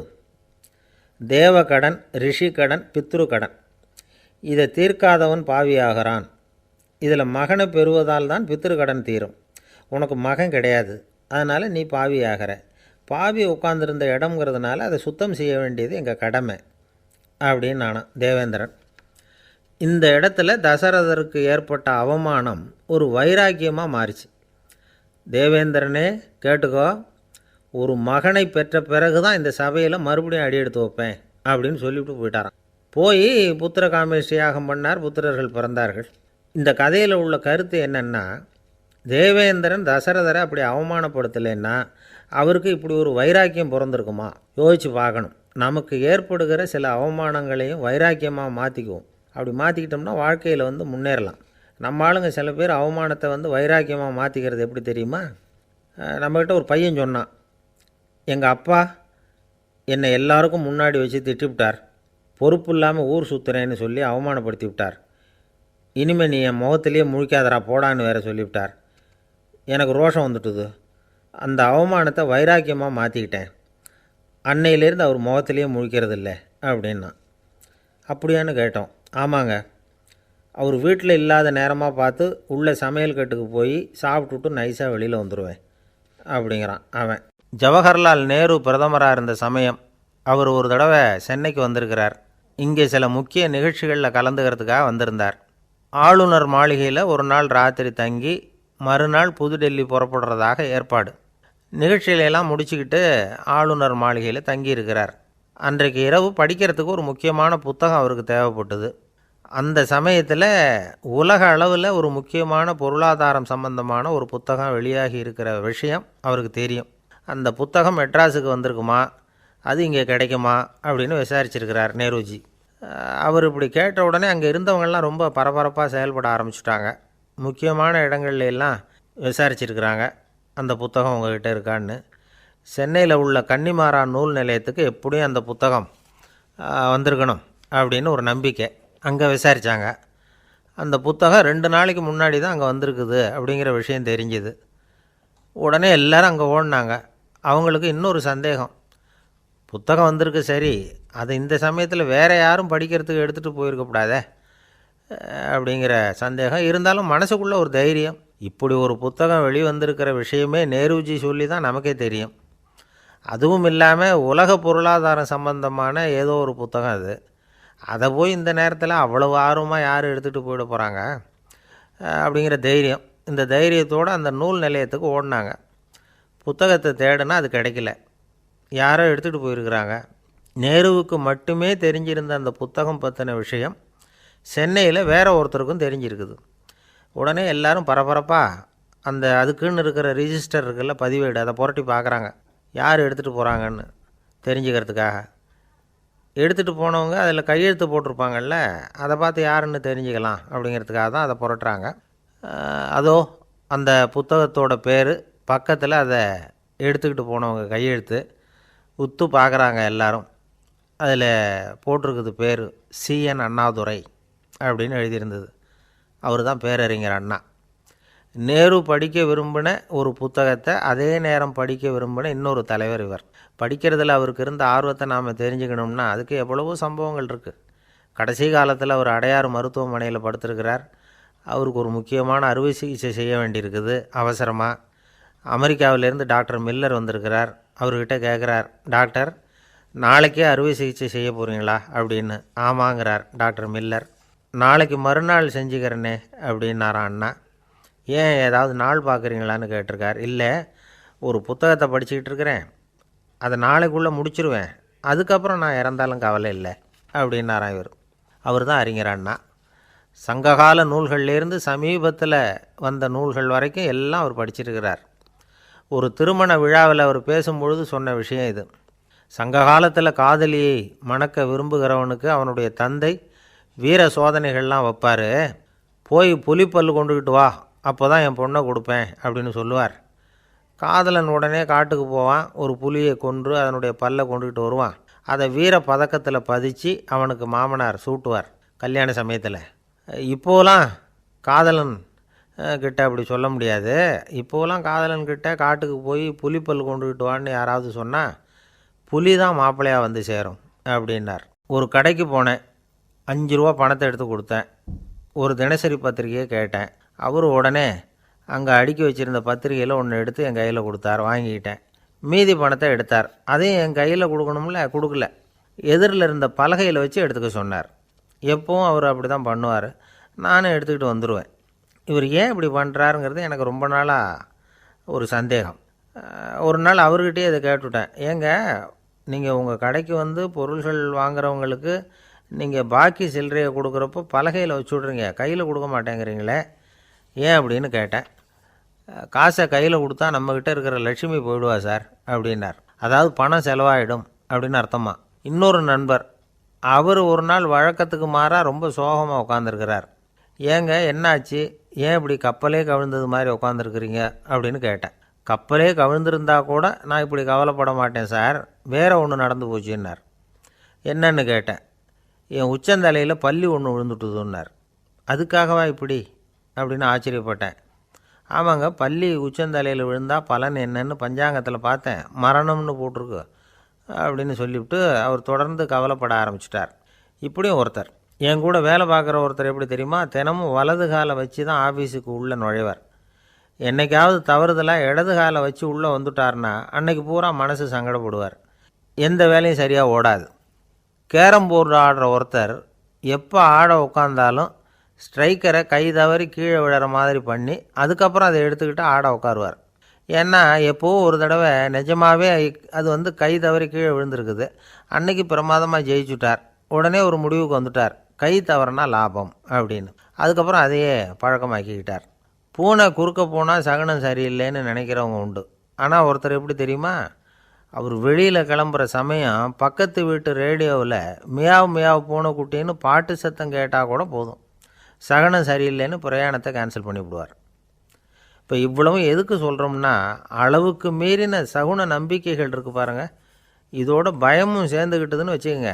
தேவக்கடன், ரிஷி கடன், பித்ரு கடன். இதை தீர்க்காதவன் பாவியாகிறான். இதில் மகனை பெறுவதால் தான் பித்ரு கடன் தீரும். உனக்கு மகன் கிடையாது, அதனால் நீ பாவியாகிற. பாவி உட்காந்துருந்த இடம்ங்கிறதுனால அதை சுத்தம் செய்ய வேண்டியது எங்கள் கடமை அப்படின்னு நானான் தேவேந்திரன். இந்த இடத்துல தசரதருக்கு ஏற்பட்ட அவமானம் ஒரு வைராக்கியமாக மாறிச்சு. தேவேந்திரனே கேட்டுக்கோ, ஒரு மகனை பெற்ற பிறகு தான் இந்த சபையில் மறுபடியும் அடி எடுத்து வைப்பேன் அப்படின்னு சொல்லிவிட்டு போயிட்டாரான். போய் புத்திர காமேஷ்டி யாகம் பண்ணார். புத்திரர்கள் பிறந்தார்கள். இந்த கதையில் உள்ள கருத்து என்னென்னா, தேவேந்திரன் தசரதரை அப்படி அவமானப்படுத்தலைன்னா அவருக்கு இப்படி ஒரு வைராக்கியம் பிறந்திருக்குமா? யோசித்து பார்க்கணும். நமக்கு ஏற்படுகிற சில அவமானங்களையும் வைராக்கியமாக மாற்றிக்குவோம். அப்படி மாற்றிக்கிட்டோம்னா வாழ்க்கையில் முன்னேறலாம். நம்ம ஆளுங்க சில பேர் அவமானத்தை வைராக்கியமாக மாற்றிக்கிறது எப்படி தெரியுமா? நம்மக்கிட்ட ஒரு பையன் சொன்னான், எங்கள் அப்பா என்னை எல்லாருக்கும் முன்னாடி வச்சு திட்டிவிட்டார், பொறுப்பு இல்லாமல் ஊர் சுற்றுறேன்னு சொல்லி அவமானப்படுத்தி விட்டார். இனிமேல் நீ என் முகத்திலேயே முழிக்காதரா போடான்னு வேறு சொல்லிவிட்டார். எனக்கு ரோஷம் வந்துட்டுது. அந்த அவமானத்தை வைராக்கியமாக மாற்றிக்கிட்டேன். அன்னையிலேருந்து அவர் முகத்திலேயே முழிக்கிறதில்ல அப்படின்னா. அப்படியான்னு கேட்டோம். ஆமாங்க, அவர் வீட்டில் இல்லாத நேரமாக பார்த்து உள்ள சமையல் கட்டுக்கு போய் சாப்பிட்டுட்டு நைஸாக வெளியில் வந்துடுவேன் அப்படிங்கிறான் அவன். ஜவஹர்லால் நேரு பிரதமராக இருந்த சமயம் அவர் ஒரு தடவை சென்னைக்கு வந்திருக்கிறார். இங்கே சில முக்கிய நிகழ்ச்சிகளில் கலந்துக்கிறதுக்காக வந்திருந்தார். ஆளுநர் மாளிகையில் ஒரு நாள் ராத்திரி தங்கி மறுநாள் புதுடெல்லி புறப்படுறதாக ஏற்பாடு. நிகழ்ச்சியிலெல்லாம் முடிச்சுக்கிட்டு ஆளுநர் மாளிகையில் தங்கியிருக்கிறார். அன்றைக்கு இரவு படிக்கிறதுக்கு ஒரு முக்கியமான புத்தகம் அவருக்கு தேவைப்பட்டது. அந்த சமயத்தில் உலக அளவில் ஒரு முக்கியமான பொருளாதாரம் சம்பந்தமான ஒரு புத்தகம் வெளியாகி இருக்கிற விஷயம் அவருக்கு தெரியும். அந்த புத்தகம் மெட்ராஸுக்கு வந்திருக்குமா, அது இங்கே கிடைக்குமா அப்படின்னு விசாரிச்சிருக்கிறார் நேருஜி. அவர் இப்படி கேட்ட உடனே அங்கே இருந்தவங்கெல்லாம் ரொம்ப பரபரப்பாக செயல்பட ஆரம்பிச்சிட்டாங்க. முக்கியமான இடங்கள்ல எல்லாம் விசாரிச்சிருக்கிறாங்க, அந்த புத்தகம் உங்ககிட்ட இருக்கான்னு. சென்னையில் உள்ள கன்னிமாரா நூல் நிலையத்துக்கு எப்படியும் அந்த புத்தகம் வந்திருக்கணும் அப்படின்னு ஒரு நம்பிக்கை. அங்கே விசாரித்தாங்க. அந்த புத்தகம் 2 நாளைக்கு முன்னாடி தான் அங்கே வந்திருக்குது அப்படிங்கிற விஷயம் தெரிஞ்சுது. உடனே எல்லோரும் அங்கே ஓடினாங்க. அவங்களுக்கு இன்னொரு சந்தேகம், புத்தகம் வந்திருக்கு சரி, அது இந்த சமயத்தில் வேறு யாரும் படிக்கிறதுக்கு எடுத்துகிட்டு போயிருக்கக்கூடாதே அப்படிங்கிற சந்தேகம் இருந்தாலும் மனசுக்குள்ளே ஒரு தைரியம். இப்படி ஒரு புத்தகம் வெளிவந்திருக்கிற விஷயமே நேருஜி சொல்லி தான் நமக்கே தெரியும். அதுவும் இல்லாமல் உலக பொருளாதாரம் சம்பந்தமான ஏதோ ஒரு புத்தகம் அது. அதை போய் இந்த நேரத்தில் அவ்வளவு ஆர்வமாக யார் எடுத்துகிட்டு போயிட போகிறாங்க அப்படிங்கிற தைரியம். இந்த தைரியத்தோடு அந்த நூல் நிலையத்துக்கு ஓடினாங்க. புத்தகத்தை தேடினா அது கிடைக்கல, யாரோ எடுத்துகிட்டு போயிருக்கிறாங்க. நேருவுக்கு மட்டுமே தெரிஞ்சிருந்த அந்த புத்தகம் பற்றின விஷயம் சென்னையில் வேறு ஒருத்தருக்கும் தெரிஞ்சிருக்குது. உடனே எல்லோரும் பரபரப்பாக அந்த அதுக்குன்னு இருக்கிற ரிஜிஸ்டர் இருக்குல்ல, பதிவேடு, அதை புரட்டி பார்க்குறாங்க யார் எடுத்துகிட்டு போகிறாங்கன்னு தெரிஞ்சுக்கிறதுக்காக. எடுத்துகிட்டு போனவங்க அதில் கையெழுத்து போட்டிருப்பாங்கல்ல, அதை பார்த்து யாருன்னு தெரிஞ்சுக்கலாம் அப்படிங்கிறதுக்காக தான் அதை புரட்டுறாங்க. அதோ அந்த புத்தகத்தோட பேர் பக்கத்தில் அதை எடுத்துக்கிட்டு போனவங்க கையெழுத்து உத்து பார்க்குறாங்க எல்லாரும். அதில் போட்டிருக்குது பேர் CN அண்ணாதுரை அப்படின்னு எழுதியிருந்தது. அவர் தான் பேரறிஞர் அண்ணா. நேரு படிக்க விரும்பின ஒரு புத்தகத்தை அதே நேரம் படிக்க விரும்பின இன்னொரு தலைவர் இவர். படிக்கிறதுல அவருக்கு இருந்த ஆர்வத்தை நாம் தெரிஞ்சுக்கணும்னா அதுக்கு எவ்வளவோ சம்பவங்கள் இருக்குது. கடைசி காலத்தில் அவர் அடையாறு மருத்துவமனையில் படுத்திருக்கிறார். அவருக்கு ஒரு முக்கியமான அறுவை சிகிச்சை செய்ய வேண்டியிருக்குது அவசரமாக. அமெரிக்காவிலேருந்து டாக்டர் மில்லர் வந்திருக்கிறார். அவர்கிட்ட கேட்குறார், டாக்டர் நாளைக்கே அறுவை சிகிச்சை செய்ய போகிறீங்களா அப்படின்னு. ஆமாங்கிறார் டாக்டர் மில்லர். நாளைக்கு மறுநாள் செஞ்சுக்கிறேனே அப்படின்னாரான் அண்ணா. ஏன் ஏதாவது நாள் பார்க்குறீங்களான்னு கேட்டிருக்கார். இல்லை, ஒரு புத்தகத்தை படிச்சுக்கிட்டு இருக்கிறேன், அதை நாளைக்குள்ளே முடிச்சிருவேன், அதுக்கப்புறம் நான் இறந்தாலும் கவலை இல்லை அப்படின்னாரான் இவர். அவர் தான் அறிஞர் அண்ணா. சங்ககால நூல்கள்லேருந்து சமீபத்தில் வந்த நூல்கள் வரைக்கும் எல்லாம் அவர் படிச்சிருக்கிறார். ஒரு திருமண விழாவில் அவர் பேசும்பொழுது சொன்ன விஷயம் இது. சங்க காலத்தில் காதலியை மணக்க விரும்புகிறவனுக்கு அவனுடைய தந்தை வீர சோதனைகள்லாம் வைப்பார். போய் புலிப்பல் கொண்டுக்கிட்டு வா, அப்போ தான் என் பொண்ணை கொடுப்பேன் அப்படின்னு சொல்லுவார். காதலன் உடனே காட்டுக்கு போவான், ஒரு புலியை கொன்று அதனுடைய பல்லை கொண்டுக்கிட்டு வருவான். அதை வீர பதக்கத்தில் பதிச்சு அவனுக்கு மாமனார் சூட்டுவார் கல்யாண சமயத்தில். இப்போலாம் காதலன் கிட்ட அப்படி சொல்ல முடியாது. இப்போலாம் காதலன்கிட்ட காட்டுக்கு போய் புலிப்பல் கொண்டுக்கிட்டு வான்னு யாராவது சொன்னால் புலி தான் மாப்பிள்ளையாக வந்து சேரும் அப்படின்னார். ஒரு கடைக்கு போனேன், 5 ரூபா பணத்தை எடுத்து கொடுத்தேன். ஒரு தினசரி பத்திரிகையை கேட்டேன். அவர் உடனே அங்கே அடுக்கி வச்சுருந்த பத்திரிகையில் ஒன்று எடுத்து என் கையில் கொடுத்தார், வாங்கிக்கிட்டேன். மீதி பணத்தை எடுத்தார், அதையும் என் கையில் கொடுக்கணும்ல, கொடுக்கல. எதிரில் இருந்த பலகையில் வச்சு எடுத்துக்க சொன்னார். எப்பவும் அவர் அப்படி தான் பண்ணுவார். நானும் எடுத்துக்கிட்டு வந்துடுவேன். இவர் ஏன் இப்படி பண்ணுறாருங்கிறது எனக்கு ரொம்ப நாளாக ஒரு சந்தேகம். ஒரு நாள் அவர்கிட்டயே இதை கேட்டுவிட்டேன், ஏங்க நீங்கள் உங்கள் கடைக்கு வந்து பொருள்கள் வாங்குறவங்களுக்கு நீங்கள் பாக்கி சில்லறையை கொடுக்குறப்போ பலகையில் வச்சு விட்றீங்க, கையில் கொடுக்க மாட்டேங்கிறீங்களே, ஏன் அப்படின்னு கேட்டேன். காசை கையில் கொடுத்தா நம்மக்கிட்ட இருக்கிற லட்சுமி போயிடுவா சார் அப்படின்னார். அதாவது பணம் செலவாயிடும் அப்படின்னு அர்த்தமா. இன்னொரு நண்பர், அவர் ஒரு நாள் வழக்கத்துக்கு மாறாக ரொம்ப சோகமாக உட்காந்துருக்கிறார். ஏங்க என்னாச்சு, ஏன் இப்படி கப்பலே கவிழ்ந்தது மாதிரி உட்காந்துருக்குறீங்க அப்படின்னு கேட்டேன். கப்பலே கவிழ்ந்திருந்தா கூட நான் இப்படி கவலைப்பட மாட்டேன் சார், வேறு ஒன்று நடந்து போச்சுன்னார். என்னன்னு கேட்டேன். என் உச்சந்தலையில் பல்லி ஒன்று விழுந்துட்டுதுன்னார். அதுக்காகவா இப்படி அப்படின்னு ஆச்சரியப்பட்டேன். ஆமாங்க, பல்லி உச்சந்தலையில் விழுந்தால் பலன் என்னன்னு பஞ்சாங்கத்தில் பார்த்தேன், மரணம்னு போட்டிருக்கு அப்படின்னு சொல்லிவிட்டு அவர் தொடர்ந்து கவலைப்பட ஆரம்பிச்சிட்டார். இப்படியும் ஒருத்தர், என் கூட வேலை பார்க்குற ஒருத்தர் எப்படி தெரியுமா, தினமும் வலது காலை வச்சு தான் ஆஃபீஸுக்கு உள்ளே நுழைவார். என்றைக்காவது தவறுதலாக இடது காலை வச்சு உள்ளே வந்துட்டார்னா அன்னைக்கு பூரா மனசு சங்கடப்படுவார், எந்த வேலையும் சரியாக ஓடாது. கேரம் போர்டு ஆடுற ஒருத்தர் எப்போ ஆட உட்காந்தாலும் ஸ்ட்ரைக்கரை கை தவறி கீழே விழுற மாதிரி பண்ணி அதுக்கப்புறம் அதை எடுத்துக்கிட்டு ஆட உட்காருவார். ஏன்னா எப்போவும் ஒரு தடவை நிஜமாகவே அது கை தவறி கீழே விழுந்திருக்குது, அன்னைக்கு பிரமாதமாக ஜெயிச்சுட்டார். உடனே ஒரு முடிவுக்கு வந்துட்டார், கை தவறுனா லாபம் அப்படின்னு. அதுக்கப்புறம் அதையே பழக்கமாக்கிக்கிட்டார். பூனை குறுக்க போனால் சகனம் சரியில்லைன்னு நினைக்கிறவங்க உண்டு. ஆனால் ஒருத்தர் எப்படி தெரியுமா, அவர் வெளியில் கிளம்புற சமயம் பக்கத்து வீட்டு ரேடியோவில் மியாவ் மியாவ் பூனைக்குட்டின்னு பாட்டு சத்தம் கேட்டால் கூட போதும், சகனம் சரியில்லைன்னு பிரயாணத்தை கேன்சல் பண்ணிவிடுவார். இப்போ இவ்வளவும் எதுக்கு சொல்கிறோம்னா, அளவுக்கு மீறின சகுன நம்பிக்கைகள் இருக்குது பாருங்கள், இதோட பயமும் சேர்ந்துக்கிட்டதுன்னு வச்சுக்கோங்க,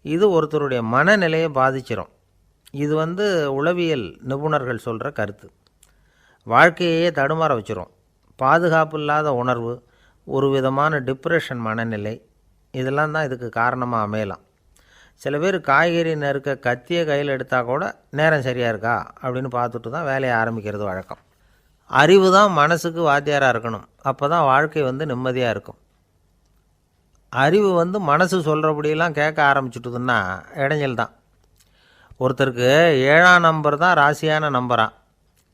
இது ஒருத்தருடைய மனநிலையை பாதிச்சிடும். இது உளவியல் நிபுணர்கள் சொல்கிற கருத்து. வாழ்க்கையே தடுமாற வச்சிரும். பாதுகாப்பு இல்லாத உணர்வு, ஒரு விதமான டிப்ரெஷன் மனநிலை, இதெல்லாம் தான் இதுக்கு காரணமாக அமையலாம். சில பேர் காய்கறி நறுக்க கத்தியை கையில் எடுத்தால் கூட நேரம் சரியாக இருக்கா அப்படின்னு பார்த்துட்டு தான் வேலையை ஆரம்பிக்கிறது வழக்கம். அறிவு தான் மனசுக்கு வாத்தியாராக இருக்கணும், அப்போ தான் வாழ்க்கை நிம்மதியாக இருக்கும். அறிவு மனசு சொல்கிறபடியெல்லாம் கேட்க ஆரம்பிச்சுட்டுதுன்னா இடைஞ்சல் தான். ஒருத்தருக்கு 7ஆம் நம்பர் தான் ராசியான நம்பரான்,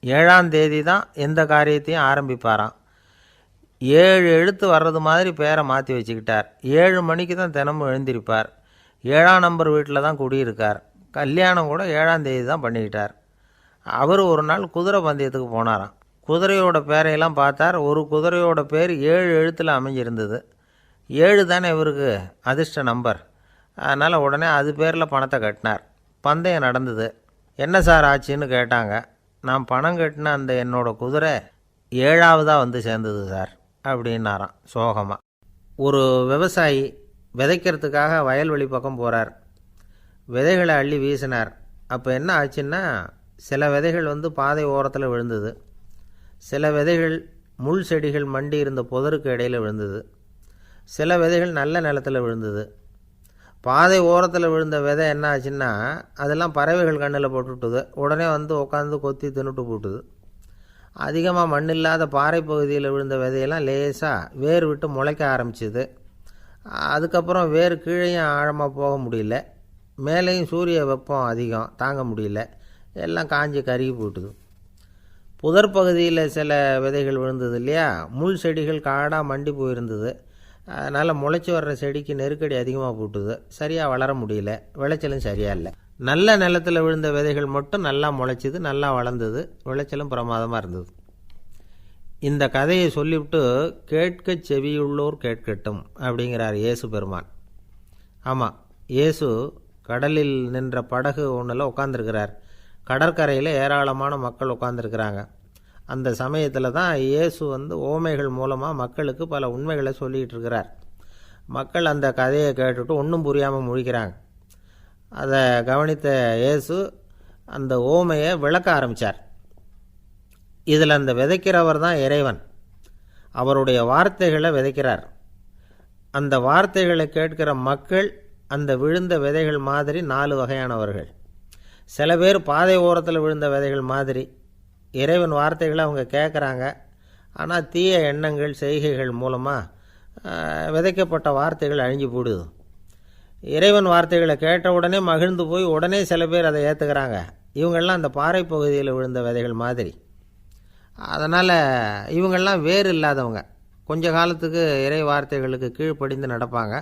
7ஆம் தேதி தான் எந்த காரியத்தையும் ஆரம்பிப்பாராம். 7 எழுத்து வர்றது மாதிரி பேரை மாற்றி வச்சுக்கிட்டார். 7 மணிக்கு தான் தினமும் எழுந்திருப்பார். 7ஆம் நம்பர் வீட்டில் தான் குடியிருக்கார். கல்யாணம் கூட 7ஆம் தேதி தான் பண்ணிக்கிட்டார். அவர் ஒரு நாள் குதிரை பந்தயத்துக்கு போனாராம். குதிரையோட பேரையெல்லாம் பார்த்தார். ஒரு குதிரையோட பேர் 7 எழுத்தில் அமைஞ்சிருந்தது. 7 தானே இவருக்கு அதிர்ஷ்ட நம்பர். அதனால் உடனே அது பேரில் பணத்தை கட்டினார். பந்தயம் நடந்தது. என்ன சார் ஆச்சுன்னு கேட்டாங்க. நான் பணம் கட்டின அந்த என்னோடய குதிரை 7ஆவதாக சேர்ந்தது சார் அப்படின்னாராம் சோகமாக. ஒரு விவசாயி விதைக்கிறதுக்காக வயல்வெளி பக்கம் போகிறார். விதைகளை அள்ளி வீசினார். அப்போ என்ன ஆச்சுன்னா, சில விதைகள் பாதை ஓரத்தில் விழுந்தது, சில விதைகள் முள் செடிகள் மண்டி இருந்த புதருக்கு இடையில் விழுந்தது, சில விதைகள் நல்ல நிலத்தில் விழுந்தது. பாதை ஓரத்தில் விழுந்த விதை என்ன ஆச்சுன்னா, அதெல்லாம் பறவைகள் கண்ணில் போட்டுவிட்டுது. உடனே உட்காந்து கொத்தி தின்னுட்டு போட்டுது. அதிகமாக மண் இல்லாத பாறை பகுதியில் விழுந்த விதையெல்லாம் லேசாக வேர் விட்டு முளைக்க ஆரம்பிச்சிது. அதுக்கப்புறம் வேர் கீழேயும் ஆழமாக போக முடியல, மேலேயும் சூரிய வெப்பம் அதிகம் தாங்க முடியல, எல்லாம் காஞ்சி கருகி போட்டுது. புதர் பகுதியில் சில விதைகள் விழுந்தது இல்லையா, முள் செடிகள் காடாக மண்டி போயிருந்தது. அதனால் முளைச்சி வர்ற செடிக்கு நெருக்கடி அதிகமாக போட்டுது, சரியாக வளர முடியல, விளைச்சலும் சரியாக இல்லை. நல்ல நிலத்தில் விழுந்த விதைகள் மட்டும் நல்லா முளைச்சிது, நல்லா வளர்ந்தது, விளைச்சலும் பிரமாதமாக இருந்தது. இந்த கதையை சொல்லிவிட்டு கேட்க செவியுள்ளோர் கேட்கட்டும் அப்படிங்கிறார் இயேசு பெருமான். ஆமாம், இயேசு கடலில் நின்ற படகு ஒன்றில் உட்காந்துருக்கிறார். கடற்கரையில் ஏராளமான மக்கள் உட்காந்துருக்கிறாங்க. அந்த சமயத்தில் தான் இயேசு ஓமைகள் மூலமாக மக்களுக்கு பல உண்மைகளை சொல்லிகிட்டு இருக்கிறார். மக்கள் அந்த கதையை கேட்டுட்டு ஒன்றும் புரியாமல் முழிக்கிறாங்க. அதை கவனித்த இயேசு அந்த ஓமையை விளக்க ஆரம்பித்தார். இதில் அந்த விதைக்கிறவர் தான் இறைவன். அவருடைய வார்த்தைகளை விதைக்கிறார். அந்த வார்த்தைகளை கேட்கிற மக்கள் அந்த விழுந்த விதைகள் மாதிரி 4 வகையானவர்கள். சில பேர் பாதை ஓரத்தில் விழுந்த விதைகள் மாதிரி. இறைவன் வார்த்தைகளை அவங்க கேட்குறாங்க, ஆனால் தீய எண்ணங்கள் செய்கைகள் மூலமாக விதைக்கப்பட்ட வார்த்தைகள் அழிஞ்சு போடுது. இறைவன் வார்த்தைகளை கேட்ட உடனே மகிழ்ந்து போய் உடனே சில பேர் அதை ஏற்றுக்கிறாங்க. இவங்கெல்லாம் அந்த பாறை பகுதியில் விழுந்த விதைகள் மாதிரி. அதனால் இவங்கெல்லாம் வேறு இல்லாதவங்க, கொஞ்ச காலத்துக்கு இறை வார்த்தைகளுக்கு கீழ்ப்படிந்து நடப்பாங்க.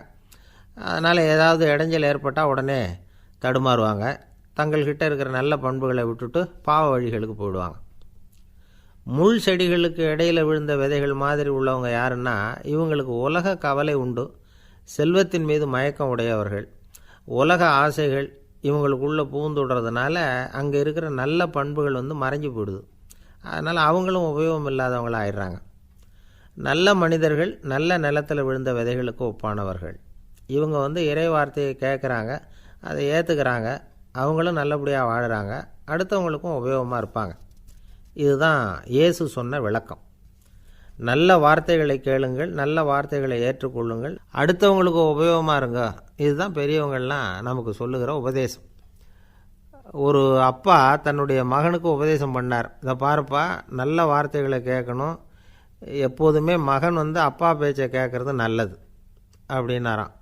அதனால் ஏதாவது இடைஞ்சல் ஏற்பட்டால் உடனே தடுமாறுவாங்க. தங்கள்கிட்ட இருக்கிற நல்ல பண்புகளை விட்டுட்டு பாவ வழிகளுக்கு போயிடுவாங்க. முள் செடிகளுக்கு இடையில் விழுந்த விதைகள் மாதிரி உள்ளவங்க யாருன்னா, இவங்களுக்கு உலக கவலை உண்டு, செல்வத்தின் மீது மயக்கம் உடையவர்கள். உலக ஆசைகள் இவங்களுக்குள்ளே பூந்துடுறதுனால அங்கே இருக்கிற நல்ல பண்புகள் மறைஞ்சு போயிடுது. அதனால் அவங்களும் உபயோகம் இல்லாதவங்களாக ஆயிடுறாங்க. நல்ல மனிதர்கள் நல்ல நிலத்தில் விழுந்த விதைகளுக்கு ஒப்பானவர்கள். இவங்க இறை வார்த்தையை கேட்குறாங்க, அதை ஏற்றுக்கிறாங்க, அவங்களும் நல்லபடியாக வாழுறாங்க, அடுத்தவங்களுக்கும் உபயோகமாக இருப்பாங்க. இதுதான் இயேசு சொன்ன விளக்கம். நல்ல வார்த்தைகளை கேளுங்கள், நல்ல வார்த்தைகளை ஏற்றுக்கொள்ளுங்கள், அடுத்தவங்களுக்கு உபயோகமாக இருங்க. இதுதான் பெரியவங்கள்லாம் நமக்கு சொல்லுகிற உபதேசம். ஒரு அப்பா தன்னுடைய மகனுக்கு உபதேசம் பண்ணார். இதை பாருப்பா, நல்ல வார்த்தைகளை கேட்கணும், எப்போதுமே மகன் அப்பா பேச்சை கேட்குறது நல்லது அப்படின்னாராம்.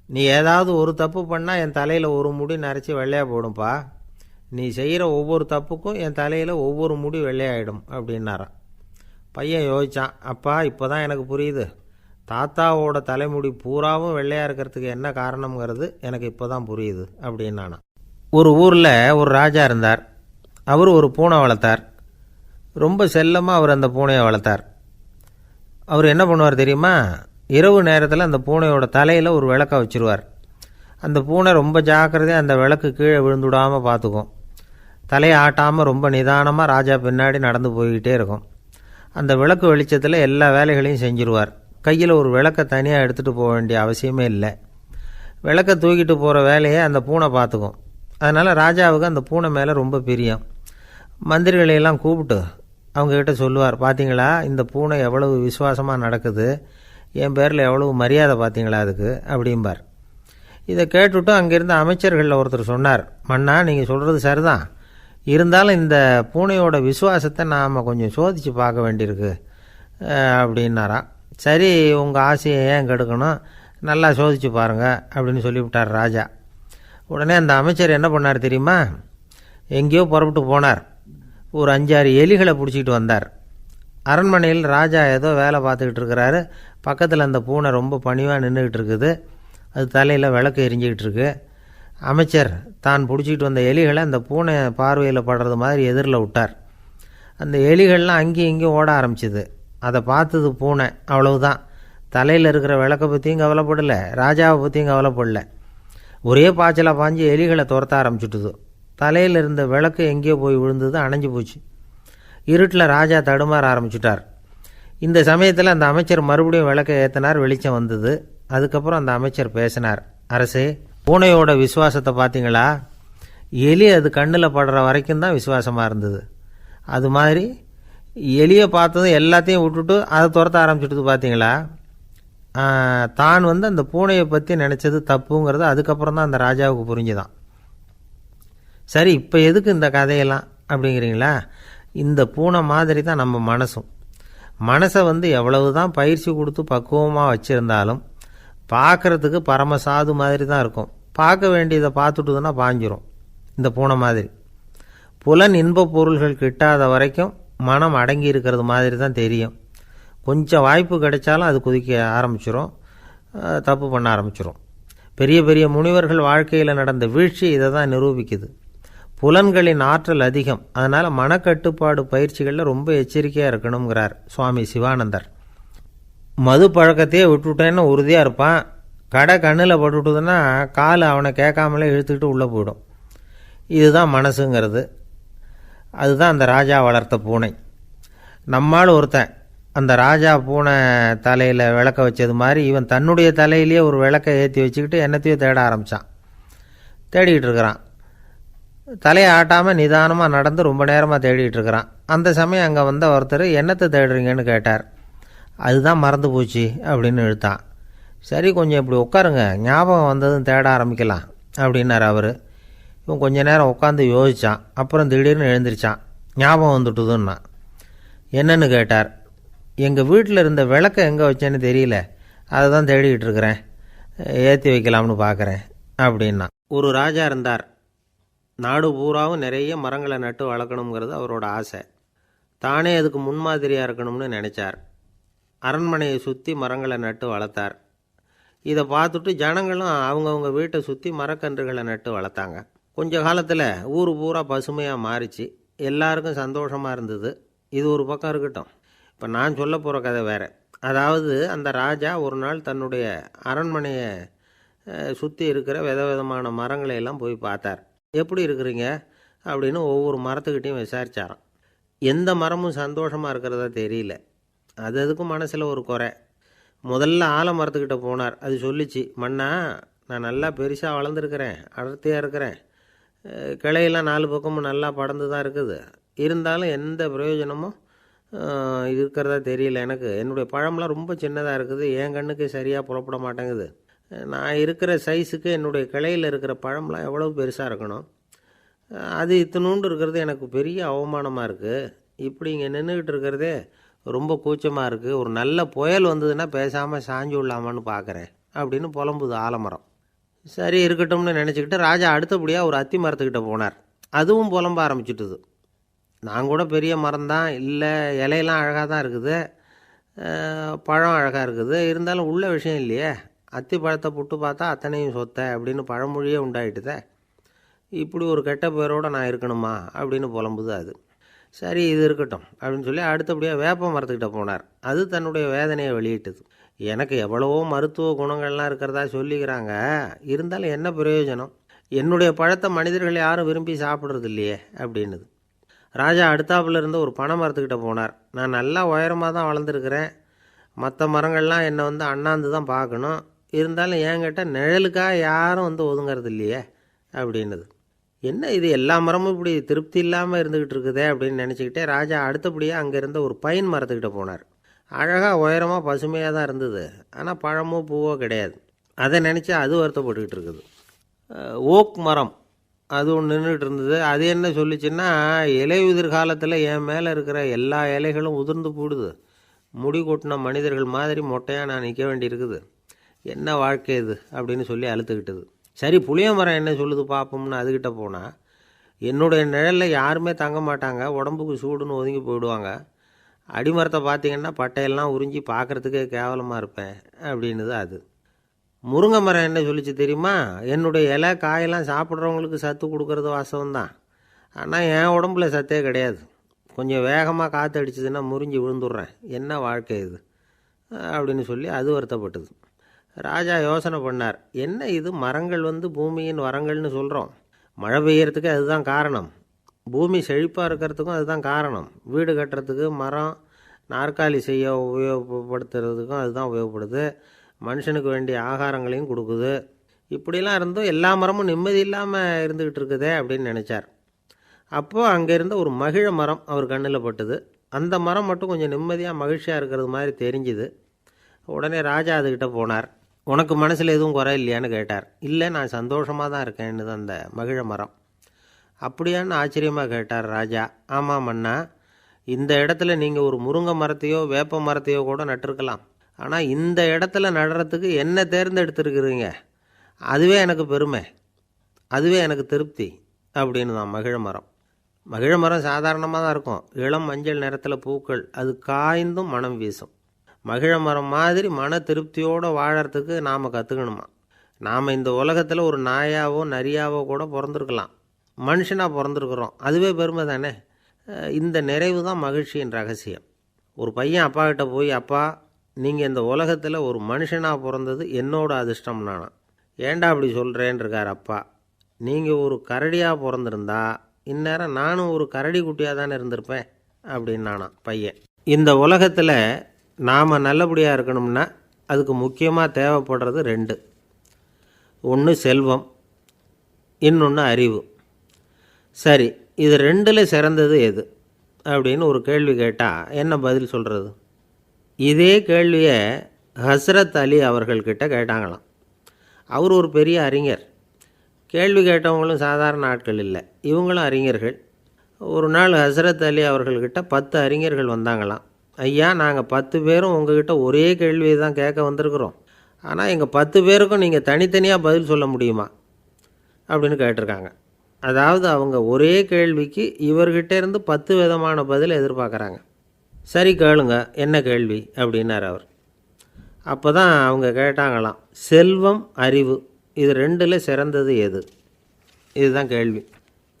நீ ஏதாவது ஒரு தப்பு பண்ணால் என் தலையில் ஒரு முடி நரைச்சி வெள்ளையாக போடும்பா, நீ செய்கிற ஒவ்வொரு தப்புக்கும் என் தலையில் ஒவ்வொரு முடி வெள்ளையாயிடும் அப்படின்னாராம். பையன் யோசித்தான், அப்பா இப்போ தான் எனக்கு புரியுது, தாத்தாவோட தலைமுடி பூராவும் வெள்ளையாக இருக்கிறதுக்கு என்ன காரணங்கிறது எனக்கு இப்போ தான் புரியுது அப்படின்னானா. ஒரு ஊரில் ஒரு ராஜா இருந்தார். அவர் ஒரு பூனை வளர்த்தார். ரொம்ப செல்லமாக அவர் அந்த பூனையை வளர்த்தார். அவர் என்ன பண்ணுவார் தெரியுமா, இரவு நேரத்தில் அந்த பூனையோட தலையில் ஒரு விளக்கை வச்சுருவார். அந்த பூனை ரொம்ப ஜாக்கிரதையாக அந்த விளக்கு கீழே விழுந்துடாமல் பார்த்துக்கும். தலையை ஆட்டாமல் ரொம்ப நிதானமாக ராஜா பின்னாடி நடந்து போய்கிட்டே இருக்கும். அந்த விளக்கு வெளிச்சத்தில் எல்லா வேலைகளையும் செஞ்சுருவார். கையில் ஒரு விளக்கை தனியாக எடுத்துகிட்டு போக வேண்டிய அவசியமே இல்லை. விளக்கை தூக்கிட்டு போகிற வேலையை அந்த பூனை பார்த்துக்கும். அதனால் ராஜாவுக்கு அந்த பூனை மேலே ரொம்ப பிரியம். மந்திரிகளையெல்லாம் கூப்பிட்டு அவங்கக்கிட்ட சொல்லுவார், பார்த்தீங்களா இந்த பூனை எவ்வளவு விசுவாசமாக நடக்குது, என் பேரில் எவ்வளவு மரியாதை பார்த்தீங்களா அதுக்கு அப்படிம்பார். இதை கேட்டுவிட்டு அங்கேருந்து அமைச்சர்களில் ஒருத்தர் சொன்னார், மன்னா நீங்கள் சொல்கிறது சரிதான், இருந்தாலும் இந்த பூனையோட விசுவாசத்தை நாம் கொஞ்சம் சோதித்து பார்க்க வேண்டியிருக்கு அப்படின்னாராம். சரி, உங்கள் ஆசையை ஏன் கெடுக்கணும், நல்லா சோதித்து பாருங்கள் அப்படின்னு சொல்லிவிட்டார் ராஜா. உடனே அந்த அமைச்சர் என்ன பண்ணார் தெரியுமா, எங்கேயோ புறப்பட்டு போனார். ஒரு 5-6 எலிகளை பிடிச்சிக்கிட்டு வந்தார். அரண்மனையில் ராஜா ஏதோ வேலை பார்த்துக்கிட்டு இருக்கிறாரு. பக்கத்தில் அந்த பூனை ரொம்ப பணிவாக நின்றுக்கிட்டு இருக்குது. அது தலையில் விளக்கு எரிஞ்சிக்கிட்டு இருக்கு. அமைச்சர் தான் பிடிச்சிக்கிட்டு வந்த எலிகளை அந்த பூனை பார்வையில் படுறது மாதிரி எதிரில் விட்டார். அந்த எலிகள்லாம் அங்கேயும் இங்கேயும் ஓட ஆரம்பிச்சிது. அதை பார்த்தது பூனை, அவ்வளவுதான். தலையில் இருக்கிற விளக்கை பற்றியும் கவலைப்படலை, ராஜாவை பற்றியும் கவலைப்படல. ஒரே பாய்ச்சலாக பாஞ்சு எலிகளை துரத்த ஆரம்பிச்சுட்டுது. தலையில் இருந்த விளக்கு எங்கேயோ போய் விழுந்தது, அணைஞ்சு போச்சு. இருட்டில் ராஜா தடுமாற ஆரம்பிச்சுட்டார். இந்த சமயத்தில் அந்த அமைச்சர் மறுபடியும் விளக்கை ஏற்றினார். வெளிச்சம் வந்தது. அதுக்கப்புறம் அந்த அமைச்சர் பேசினார், அரசே, பூனையோட விசுவாசத்தை பார்த்தீங்களா, எலி அது கண்ணில் படுற வரைக்கும் தான் விசுவாசமாக இருந்தது. அது மாதிரி எலியை பார்த்ததும் எல்லாத்தையும் விட்டுட்டு அதை துரத்த ஆரம்பிச்சுட்டு பார்த்தீங்களா, தான் அந்த பூனையை பற்றி நினச்சது தப்புங்கிறது அதுக்கப்புறம் தான் அந்த ராஜாவுக்கு புரிஞ்சுதான். சரி, இப்போ எதுக்கு இந்த கதையெல்லாம் அப்படிங்கிறீங்களா, இந்த பூனை மாதிரி தான் நம்ம மனசும். மனசை எவ்வளவு தான் பயிற்சி கொடுத்து பக்குவமாக வச்சுருந்தாலும் பார்க்குறதுக்கு பரமசாது மாதிரி தான் இருக்கும். பார்க்க வேண்டியதை பார்த்துட்டுதுன்னா பாஞ்சிரும். இந்த பூனை மாதிரி புலன் இன்ப பொருள்கள் கிட்டாத வரைக்கும் மனம் அடங்கி இருக்கிறது மாதிரி தான் தெரியும். கொஞ்சம் வாய்ப்பு கிடைச்சாலும் அது குதிக்க ஆரம்பிச்சிடும், தப்பு பண்ண ஆரம்பிச்சிடும். பெரிய பெரிய முனிவர்கள் வாழ்க்கையில் நடந்த வீழ்ச்சி இதை தான் நிரூபிக்குது. புலன்களின் ஆற்றல் அதிகம், அதனால் மனக்கட்டுப்பாடு பயிற்சிகளில் ரொம்ப எச்சரிக்கையாக இருக்கணுங்கிறார் சுவாமி சிவானந்தர். மது பழக்கத்தையே விட்டுவிட்டேன்னு உறுதியாக இருப்பான். கடை கண்ணில் பட்டுவிட்டதுன்னா கால் அவனை கேட்காமலே இழுத்துக்கிட்டு உள்ளே போயிடும். இதுதான் மனசுங்கிறது. அதுதான் அந்த ராஜா வளர்த்த பூனை. நம்மால் ஒருத்தன் அந்த ராஜா பூனை தலையில் விளக்க வச்சது மாதிரி இவன் தன்னுடைய தலையிலேயே ஒரு விளக்கை ஏற்றி வச்சுக்கிட்டு என்னத்தையோ தேட ஆரம்பித்தான். தேடிக்கிட்டு இருக்கிறான். தலையை ஆட்டாமல் நிதானமாக நடந்து ரொம்ப நேரமாக தேடிகிட்டு இருக்கிறான். அந்த சமயம் அங்கே வந்த ஒருத்தர், என்னத்தை தேடுறீங்கன்னு கேட்டார். அதுதான் மறந்து போச்சு அப்படின்னு இழுத்தான். சரி, கொஞ்சம் இப்படி உட்காருங்க, ஞாபகம் வந்ததும் தேட ஆரம்பிக்கலாம் அப்படின்னார் அவர். இவன் கொஞ்ச நேரம் உட்காந்து யோசித்தான். அப்புறம் திடீர்னு எழுந்திரிச்சான். ஞாபகம் வந்துட்டுதுன்னா. என்னன்னு கேட்டார். எங்கள் வீட்டில் இருந்த விளக்கை எங்கே வச்சேன்னு தெரியல, அதை தான் தேடிக்கிட்டு இருக்கிறேன், ஏற்றி வைக்கலாம்னு பார்க்குறேன் அப்படின்னா. ஒரு ராஜா இருந்தார். நாடு பூராவும் நிறைய மரங்களை நட்டு வளர்க்கணுங்கிறது அவரோட ஆசை. தானே அதுக்கு முன்மாதிரியாக இருக்கணும்னு நினச்சார். அரண்மனையை சுற்றி மரங்களை நட்டு வளர்த்தார். இதை பார்த்துட்டு ஜனங்களும் அவங்கவுங்க வீட்டை சுற்றி மரக்கன்றுகளை நட்டு வளர்த்தாங்க. கொஞ்ச காலத்தில் ஊர் பூரா பசுமையாக மாறிச்சு. எல்லாருக்கும் சந்தோஷமாக இருந்தது. இது ஒரு பக்கம் இருக்கட்டும். இப்போ நான் சொல்ல போகிற கதை வேறு. அதாவது அந்த ராஜா ஒரு நாள் தன்னுடைய அரண்மனையை சுற்றி இருக்கிற விதவிதமான மரங்களை எல்லாம் போய் பார்த்தார். எப்படி இருக்கிறீங்க அப்படின்னு ஒவ்வொரு மரத்துக்கிட்டையும் விசாரித்தாராம். எந்த மரமும் சந்தோஷமாக இருக்கிறதா தெரியல. அதுக்கும் மனசில் ஒரு குறை. முதல்ல ஆலமரத்துக்கிட்ட போனார். அது சொல்லிச்சு, மண்ணா, நான் நல்லா பெருசாக வளர்ந்துருக்கிறேன், அடர்த்தியாக இருக்கிறேன், கிளையெல்லாம் 4 பக்கமும் நல்லா படர்ந்து தான் இருக்குது, இருந்தாலும் எந்த பிரயோஜனமும் இருக்கிறதா தெரியல எனக்கு. என்னுடைய பழம்லாம் ரொம்ப சின்னதாக இருக்குது, என் கண்ணுக்கு சரியாக புறப்பட மாட்டேங்குது. நான் இருக்கிற சைஸுக்கு என்னுடைய கிளையில் இருக்கிற பழம்லாம் எவ்வளோ பெருசாக இருக்கணும், அது இத்தினூண்டு இருக்கிறது எனக்கு பெரிய அவமானமாக இருக்குது. இப்படி இங்கே நின்றுக்கிட்டு இருக்கிறதே ரொம்ப கூச்சமாக இருக்குது. ஒரு நல்ல புயல் வந்ததுன்னா பேசாமல் சாஞ்சு விடலாமான்னு பார்க்குறேன் அப்படின்னு புலம்புது ஆலமரம். சரி இருக்கட்டும்னு நினச்சிக்கிட்டு ராஜா அடுத்தபடியாக ஒரு அத்தி மரத்துக்கிட்ட போனார். அதுவும் புலம்ப ஆரம்பிச்சுட்டுது. நான் கூட பெரிய மரம் தான், இல்லை இலையெல்லாம் அழகாக தான் இருக்குது, பழம் அழகாக இருக்குது, இருந்தாலும் உள்ள விஷயம் இல்லையே, அத்தி பழத்தை புட்டு பார்த்தா அத்தனையும் சொத்தை அப்படின்னு பழமொழியே உண்டாயிட்டுதே, இப்படி ஒரு கெட்ட பேரோடு நான் இருக்கணுமா அப்படின்னு புலம்புது அது. சரி இது இருக்கட்டும் அப்படின்னு சொல்லி அடுத்தபடியாக வேப்ப மரத்துக்கிட்ட போனார். அது தன்னுடைய வேதனையை வெளியிட்டது. எனக்கு எவ்வளவோ மருத்துவ குணங்கள்லாம் இருக்கிறதா சொல்லிக்கிறாங்க, இருந்தாலும் என்ன பிரயோஜனம்? என்னுடைய பழத்தை மனிதர்கள் யாரும் விரும்பி சாப்பிட்றது இல்லையே அப்படின்னுது. ராஜா அடுத்தாப்புல இருந்த ஒரு பனை மரத்துக்கிட்ட போனார். நான் நல்லா உயரமாக தான் வளர்ந்துருக்கிறேன், மற்ற மரங்கள்லாம் என்னை வந்து அண்ணாந்து தான் பார்க்கணும், இருந்தாலும் என்கிட்ட நிழலுக்காக யாரும் வந்து ஒதுங்கிறது இல்லையே அப்படின்னுது. என்ன இது எல்லா மரமும் இப்படி திருப்தி இல்லாமல் இருந்துக்கிட்டு இருக்குதே அப்படின்னு நினச்சிக்கிட்டே ராஜா அடுத்தபடியாக அங்கே இருந்த ஒரு பைன் மரத்துக்கிட்ட போனார். அழகாக உயரமாக பசுமையாக தான் இருந்தது, ஆனால் பழமோ பூவோ கிடையாது. அதை நினச்சி அது வருத்தப்பட்டுக்கிட்டு இருக்குது. ஓக் மரம் அது ஒன்று நின்றுட்டு இருந்தது. அது என்ன சொல்லிச்சுன்னா, இலை உதிர் காலத்தில் என் மேலே இருக்கிற எல்லா இலைகளும் உதிர்ந்து போடுது, முடி கொட்டின மனிதர்கள் மாதிரி மொட்டையாக நான் நிற்க வேண்டியிருக்குது, என்ன வாழ்க்கை இது அப்படின்னு சொல்லி அழுத்துக்கிட்டது. சரி புளிய மரம் என்ன சொல்லுது பார்ப்போம்னு அதுக்கிட்ட போனால், என்னுடைய நிழலில் யாருமே தங்க மாட்டாங்க, உடம்புக்கு சூடுன்னு ஒதுங்கி போயிடுவாங்க, அடிமரத்தை பார்த்தீங்கன்னா பட்டையெல்லாம் உறிஞ்சி பார்க்குறதுக்கே கேவலமாக இருப்பேன் அப்படின்னுது அது. முருங்கை மரம் என்ன சொல்லிச்சு தெரியுமா, என்னுடைய இலை காயெல்லாம் சாப்பிட்றவங்களுக்கு சத்து கொடுக்கறது வாசவந்தான், ஆனால் என் உடம்புல சத்தே கிடையாது, கொஞ்சம் வேகமாக காற்று அடிச்சதுன்னா முறிஞ்சி விழுந்துடுறேன், என்ன வாழ்க்கை இது அப்படின்னு சொல்லி அது வருத்தப்பட்டது. ராஜா யோசனை பண்ணார், என்ன இது மரங்கள் வந்து பூமியின் வரங்கள்னு சொல்கிறோம், மழை பெய்யறதுக்கு அதுதான் காரணம், பூமி செழிப்பாக இருக்கிறதுக்கும் அதுதான் காரணம், வீடு கட்டுறதுக்கு மரம், நாற்காலி செய்ய உபயோகப்படுத்துறதுக்கும் அதுதான் உபயோகப்படுது, மனுஷனுக்கு வேண்டிய ஆகாரங்களையும் கொடுக்குது, இப்படிலாம் இருந்தும் எல்லா மரமும் நிம்மதி இல்லாமல் இருந்துக்கிட்டு இருக்குதே அப்படின்னு நினச்சார். அப்போது அங்கே இருந்த ஒரு மகிழ மரம் அவர் கண்ணில் பட்டுது. அந்த மரம் மட்டும் கொஞ்சம் நிம்மதியாக மகிழ்ச்சியாக இருக்கிறது மாதிரி தெரிஞ்சுது. உடனே ராஜா அதுக்கிட்ட போனார். உனக்கு மனசில் எதுவும் குறை இல்லையான்னு கேட்டார். இல்லை, நான் சந்தோஷமாக தான் இருக்கேன்னு அந்த மகிழ மரம். அப்படியான்னு ஆச்சரியமாக கேட்டார் ராஜா. ஆமாம் மன்னா, இந்த இடத்துல நீங்கள் ஒரு முருங்கை மரத்தையோ வேப்ப மரத்தையோ கூட நட்டிருக்கலாம், ஆனால் இந்த இடத்துல நடுறதுக்கு என்ன தேர்ந்தெடுத்துருக்குறீங்க, அதுவே எனக்கு பெருமை, அதுவே எனக்கு திருப்தி அப்படின்னு தான் மகிழ மரம். மகிழ மரம் சாதாரணமாக தான் இருக்கும், இளம் மஞ்சள் நிறத்தில் பூக்கள், அது காய்ந்தும் மனம் வீசும். மகிழ மரம் மாதிரி மன திருப்தியோடு வாழறதுக்கு நாம் கற்றுக்கணுமா. நாம் இந்த உலகத்தில் ஒரு நாயாவோ நரியாவோ கூட பிறந்திருக்கலாம், மனுஷனாக பிறந்திருக்கிறோம், அதுவே பெருமை தானே. இந்த நிறைவு தான் மகிழ்ச்சியின் ரகசியம். ஒரு பையன் அப்பா கிட்ட போய், அப்பா நீங்கள் இந்த உலகத்தில் ஒரு மனுஷனாக பிறந்தது என்னோட அதிர்ஷ்டம் நானா. ஏண்டா அப்படி சொல்கிறேன்னு இருக்கார் அப்பா. நீங்கள் ஒரு கரடியாக பிறந்திருந்தா இந்நேரம் நானும் ஒரு கரடி குட்டியாக தானே இருந்திருப்பேன் அப்படின்னு நானா பையன். இந்த உலகத்தில் நாம் நல்லபடியாக இருக்கணும்னா அதுக்கு முக்கியமாக தேவைப்படுறது ரெண்டு. ஒன்று செல்வம், இன்னொன்று அறிவு. சரி, இது ரெண்டில் சிறந்தது எது அப்படின்னு ஒரு கேள்வி கேட்டால் என்ன பதில் சொல்கிறது? இதே கேள்வியை ஹஸ்ரத் அலி அவர்கள்கிட்ட கேட்டாங்களாம். அவர் ஒரு பெரிய அறிஞர். கேள்வி கேட்டவங்களும் சாதாரண ஆட்கள் இல்லை, இவங்களும் அறிஞர்கள். ஒரு நாள் ஹஸ்ரத் அலி அவர்கள்கிட்ட 10 அறிஞர்கள் வந்தாங்களாம். ஐயா, நாங்கள் 10 பேரும் உங்ககிட்ட ஒரே கேள்வியை தான் கேட்க வந்திருக்கிறோம், ஆனால் எங்கள் 10 பேருக்கும் நீங்கள் தனித்தனியாக பதில் சொல்ல முடியுமா அப்படின்னு கேட்டிருக்காங்க. அதாவது அவங்க ஒரே கேள்விக்கு இவர்கிட்ட இருந்து 10 விதமான பதில் எதிர்பார்க்குறாங்க. சரி கேளுங்க, என்ன கேள்வி அப்படின்னார் அவர். அப்போ தான் அவங்க கேட்டாங்களாம், செல்வம் அறிவு இது ரெண்டில் சிறந்தது எது, இதுதான் கேள்வி.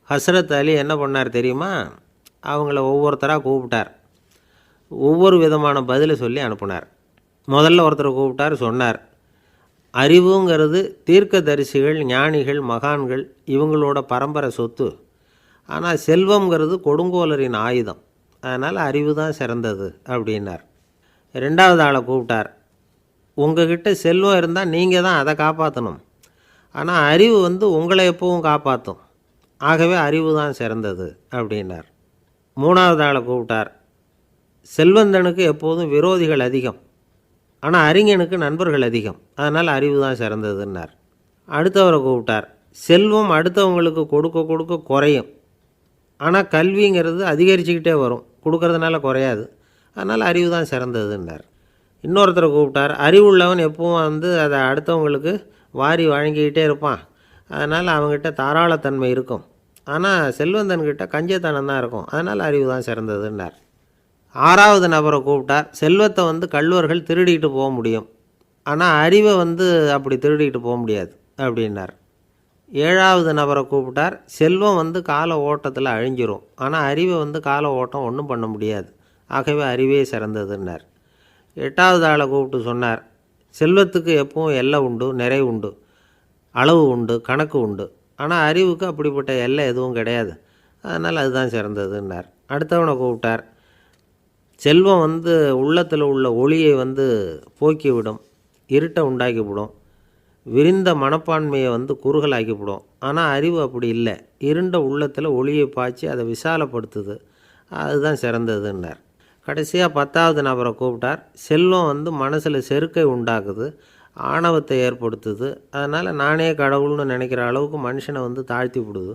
ஹஸ்ரத் அலி என்ன பண்ணார் தெரியுமா, அவங்கள ஒவ்வொருத்தராக கூப்பிட்டார், ஒவ்வொரு விதமான பதிலை சொல்லி அனுப்புனார். முதல்ல ஒருத்தரை கூப்பிட்டார், சொன்னார், அறிவுங்கிறது தீர்க்கதரிசிகள், ஞானிகள், மகான்கள் இவங்களோட பரம்பரை சொத்து, ஆனால் செல்வங்கிறது கொடுங்கோலரின் ஆயுதம், அதனால் அறிவு தான் சிறந்தது அப்படின்னார். ரெண்டாவது ஆளை கூப்பிட்டார், உங்ககிட்ட செல்வம் இருந்தால் நீங்கள் தான் அதை காப்பாற்றணும், ஆனால் அறிவு வந்து உங்களை எப்பவும் காப்பாற்றும், ஆகவே அறிவு தான் சிறந்தது அப்படின்னார். மூணாவது ஆளை கூப்பிட்டார், செல்வந்தனுக்கு எப்போதும் விரோதிகள் அதிகம், ஆனால் அறிஞனுக்கு நண்பர்கள் அதிகம், அதனால் அறிவு தான் சிறந்ததுன்னார். அடுத்தவரை கூப்பிட்டார், செல்வம் அடுத்தவங்களுக்கு கொடுக்க கொடுக்க குறையும், ஆனால் கல்விங்கிறது அதிகரிச்சுக்கிட்டே வரும், கொடுக்கறதுனால குறையாது, அதனால் அறிவு தான் சிறந்ததுன்னார். இன்னொருத்தரை கூப்பிட்டார், அறிவுள்ளவன் எப்பவும் வந்து அதை அடுத்தவங்களுக்கு வாரி வழங்கிக்கிட்டே இருப்பான், அதனால் அவங்ககிட்ட தாராளத்தன்மை இருக்கும், ஆனால் செல்வந்தன்கிட்ட கஞ்சத்தனம் தான் இருக்கும், அதனால் அறிவு தான் சிறந்ததுன்னார். ஆறாவது நபரை கூப்பிட்டார், செல்வத்தை வந்து கள்வர்கள் திருடிக்கிட்டு போக முடியும், ஆனால் அறிவை வந்து அப்படி திருடிக்கிட்டு போக முடியாது அப்படின்னார். 7வது நபரை கூப்பிட்டார். செல்வம் வந்து கால ஓட்டத்தில் அழிஞ்சிரும், ஆனால் அறிவை வந்து கால ஓட்டம் ஒன்றும் பண்ண முடியாது, ஆகவே அறிவே சிறந்ததுன்னார். 8வது ஆளை கூப்பிட்டு சொன்னார், செல்வத்துக்கு எப்பவும் எல்லை உண்டு, நிறை உண்டு, அளவு உண்டு, கணக்கு உண்டு, ஆனால் அறிவுக்கு அப்படிப்பட்ட எல்லை எதுவும் கிடையாது, அதனால் அதுதான் சிறந்ததுன்னார். அடுத்தவனை கூப்பிட்டார். செல்வம் வந்து உள்ளத்தில் உள்ள ஒளியை வந்து போக்கிவிடும், இருட்டை உண்டாக்கிவிடும், விரிந்த மனப்பான்மையை வந்து குறுகலாக்கிவிடும். ஆனால் அறிவு அப்படி இல்லை, இருண்ட உள்ளத்தில் ஒளியை பாய்ச்சி அதை விசாலப்படுத்துது, அதுதான் சிறந்ததுன்னார். கடைசியாக 10வது நபரை கூப்பிட்டார். செல்வம் வந்து மனசில் செருக்கை உண்டாக்குது, ஆணவத்தை ஏற்படுத்துது, அதனால் நானே கடவுள்னு நினைக்கிற அளவுக்கு மனுஷனை வந்து தாழ்த்தி விடுது,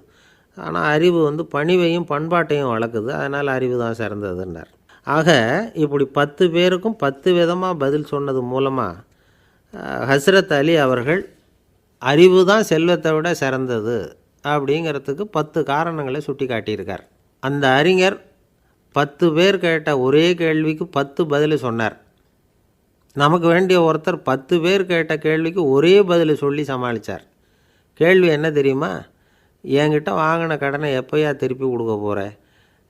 ஆனால் அறிவு வந்து பணிவையும் பண்பாட்டையும் வளர்க்குது, அதனால் அறிவு தான் சிறந்ததுன்னார். ஆக இப்படி 10 பேருக்கும் 10 விதமாக பதில் சொன்னது மூலமாக ஹஸ்ரத் அலி அவர்கள் அறிவு தான் செல்வத்தை விட சிறந்தது அப்படிங்கிறதுக்கு 10 காரணங்களை சுட்டி காட்டியிருக்கார். அந்த அறிஞர் 10 பேர் கேட்ட ஒரே கேள்விக்கு 10 பதில் சொன்னார். நமக்கு வேண்டிய ஒருத்தர் 10 பேர் கேட்ட கேள்விக்கு ஒரே பதில் சொல்லி சமாளித்தார். கேள்வி என்ன தெரியுமா? என்கிட்ட வாங்கின கடனை எப்போயா திருப்பி கொடுக்க போகிறேன்?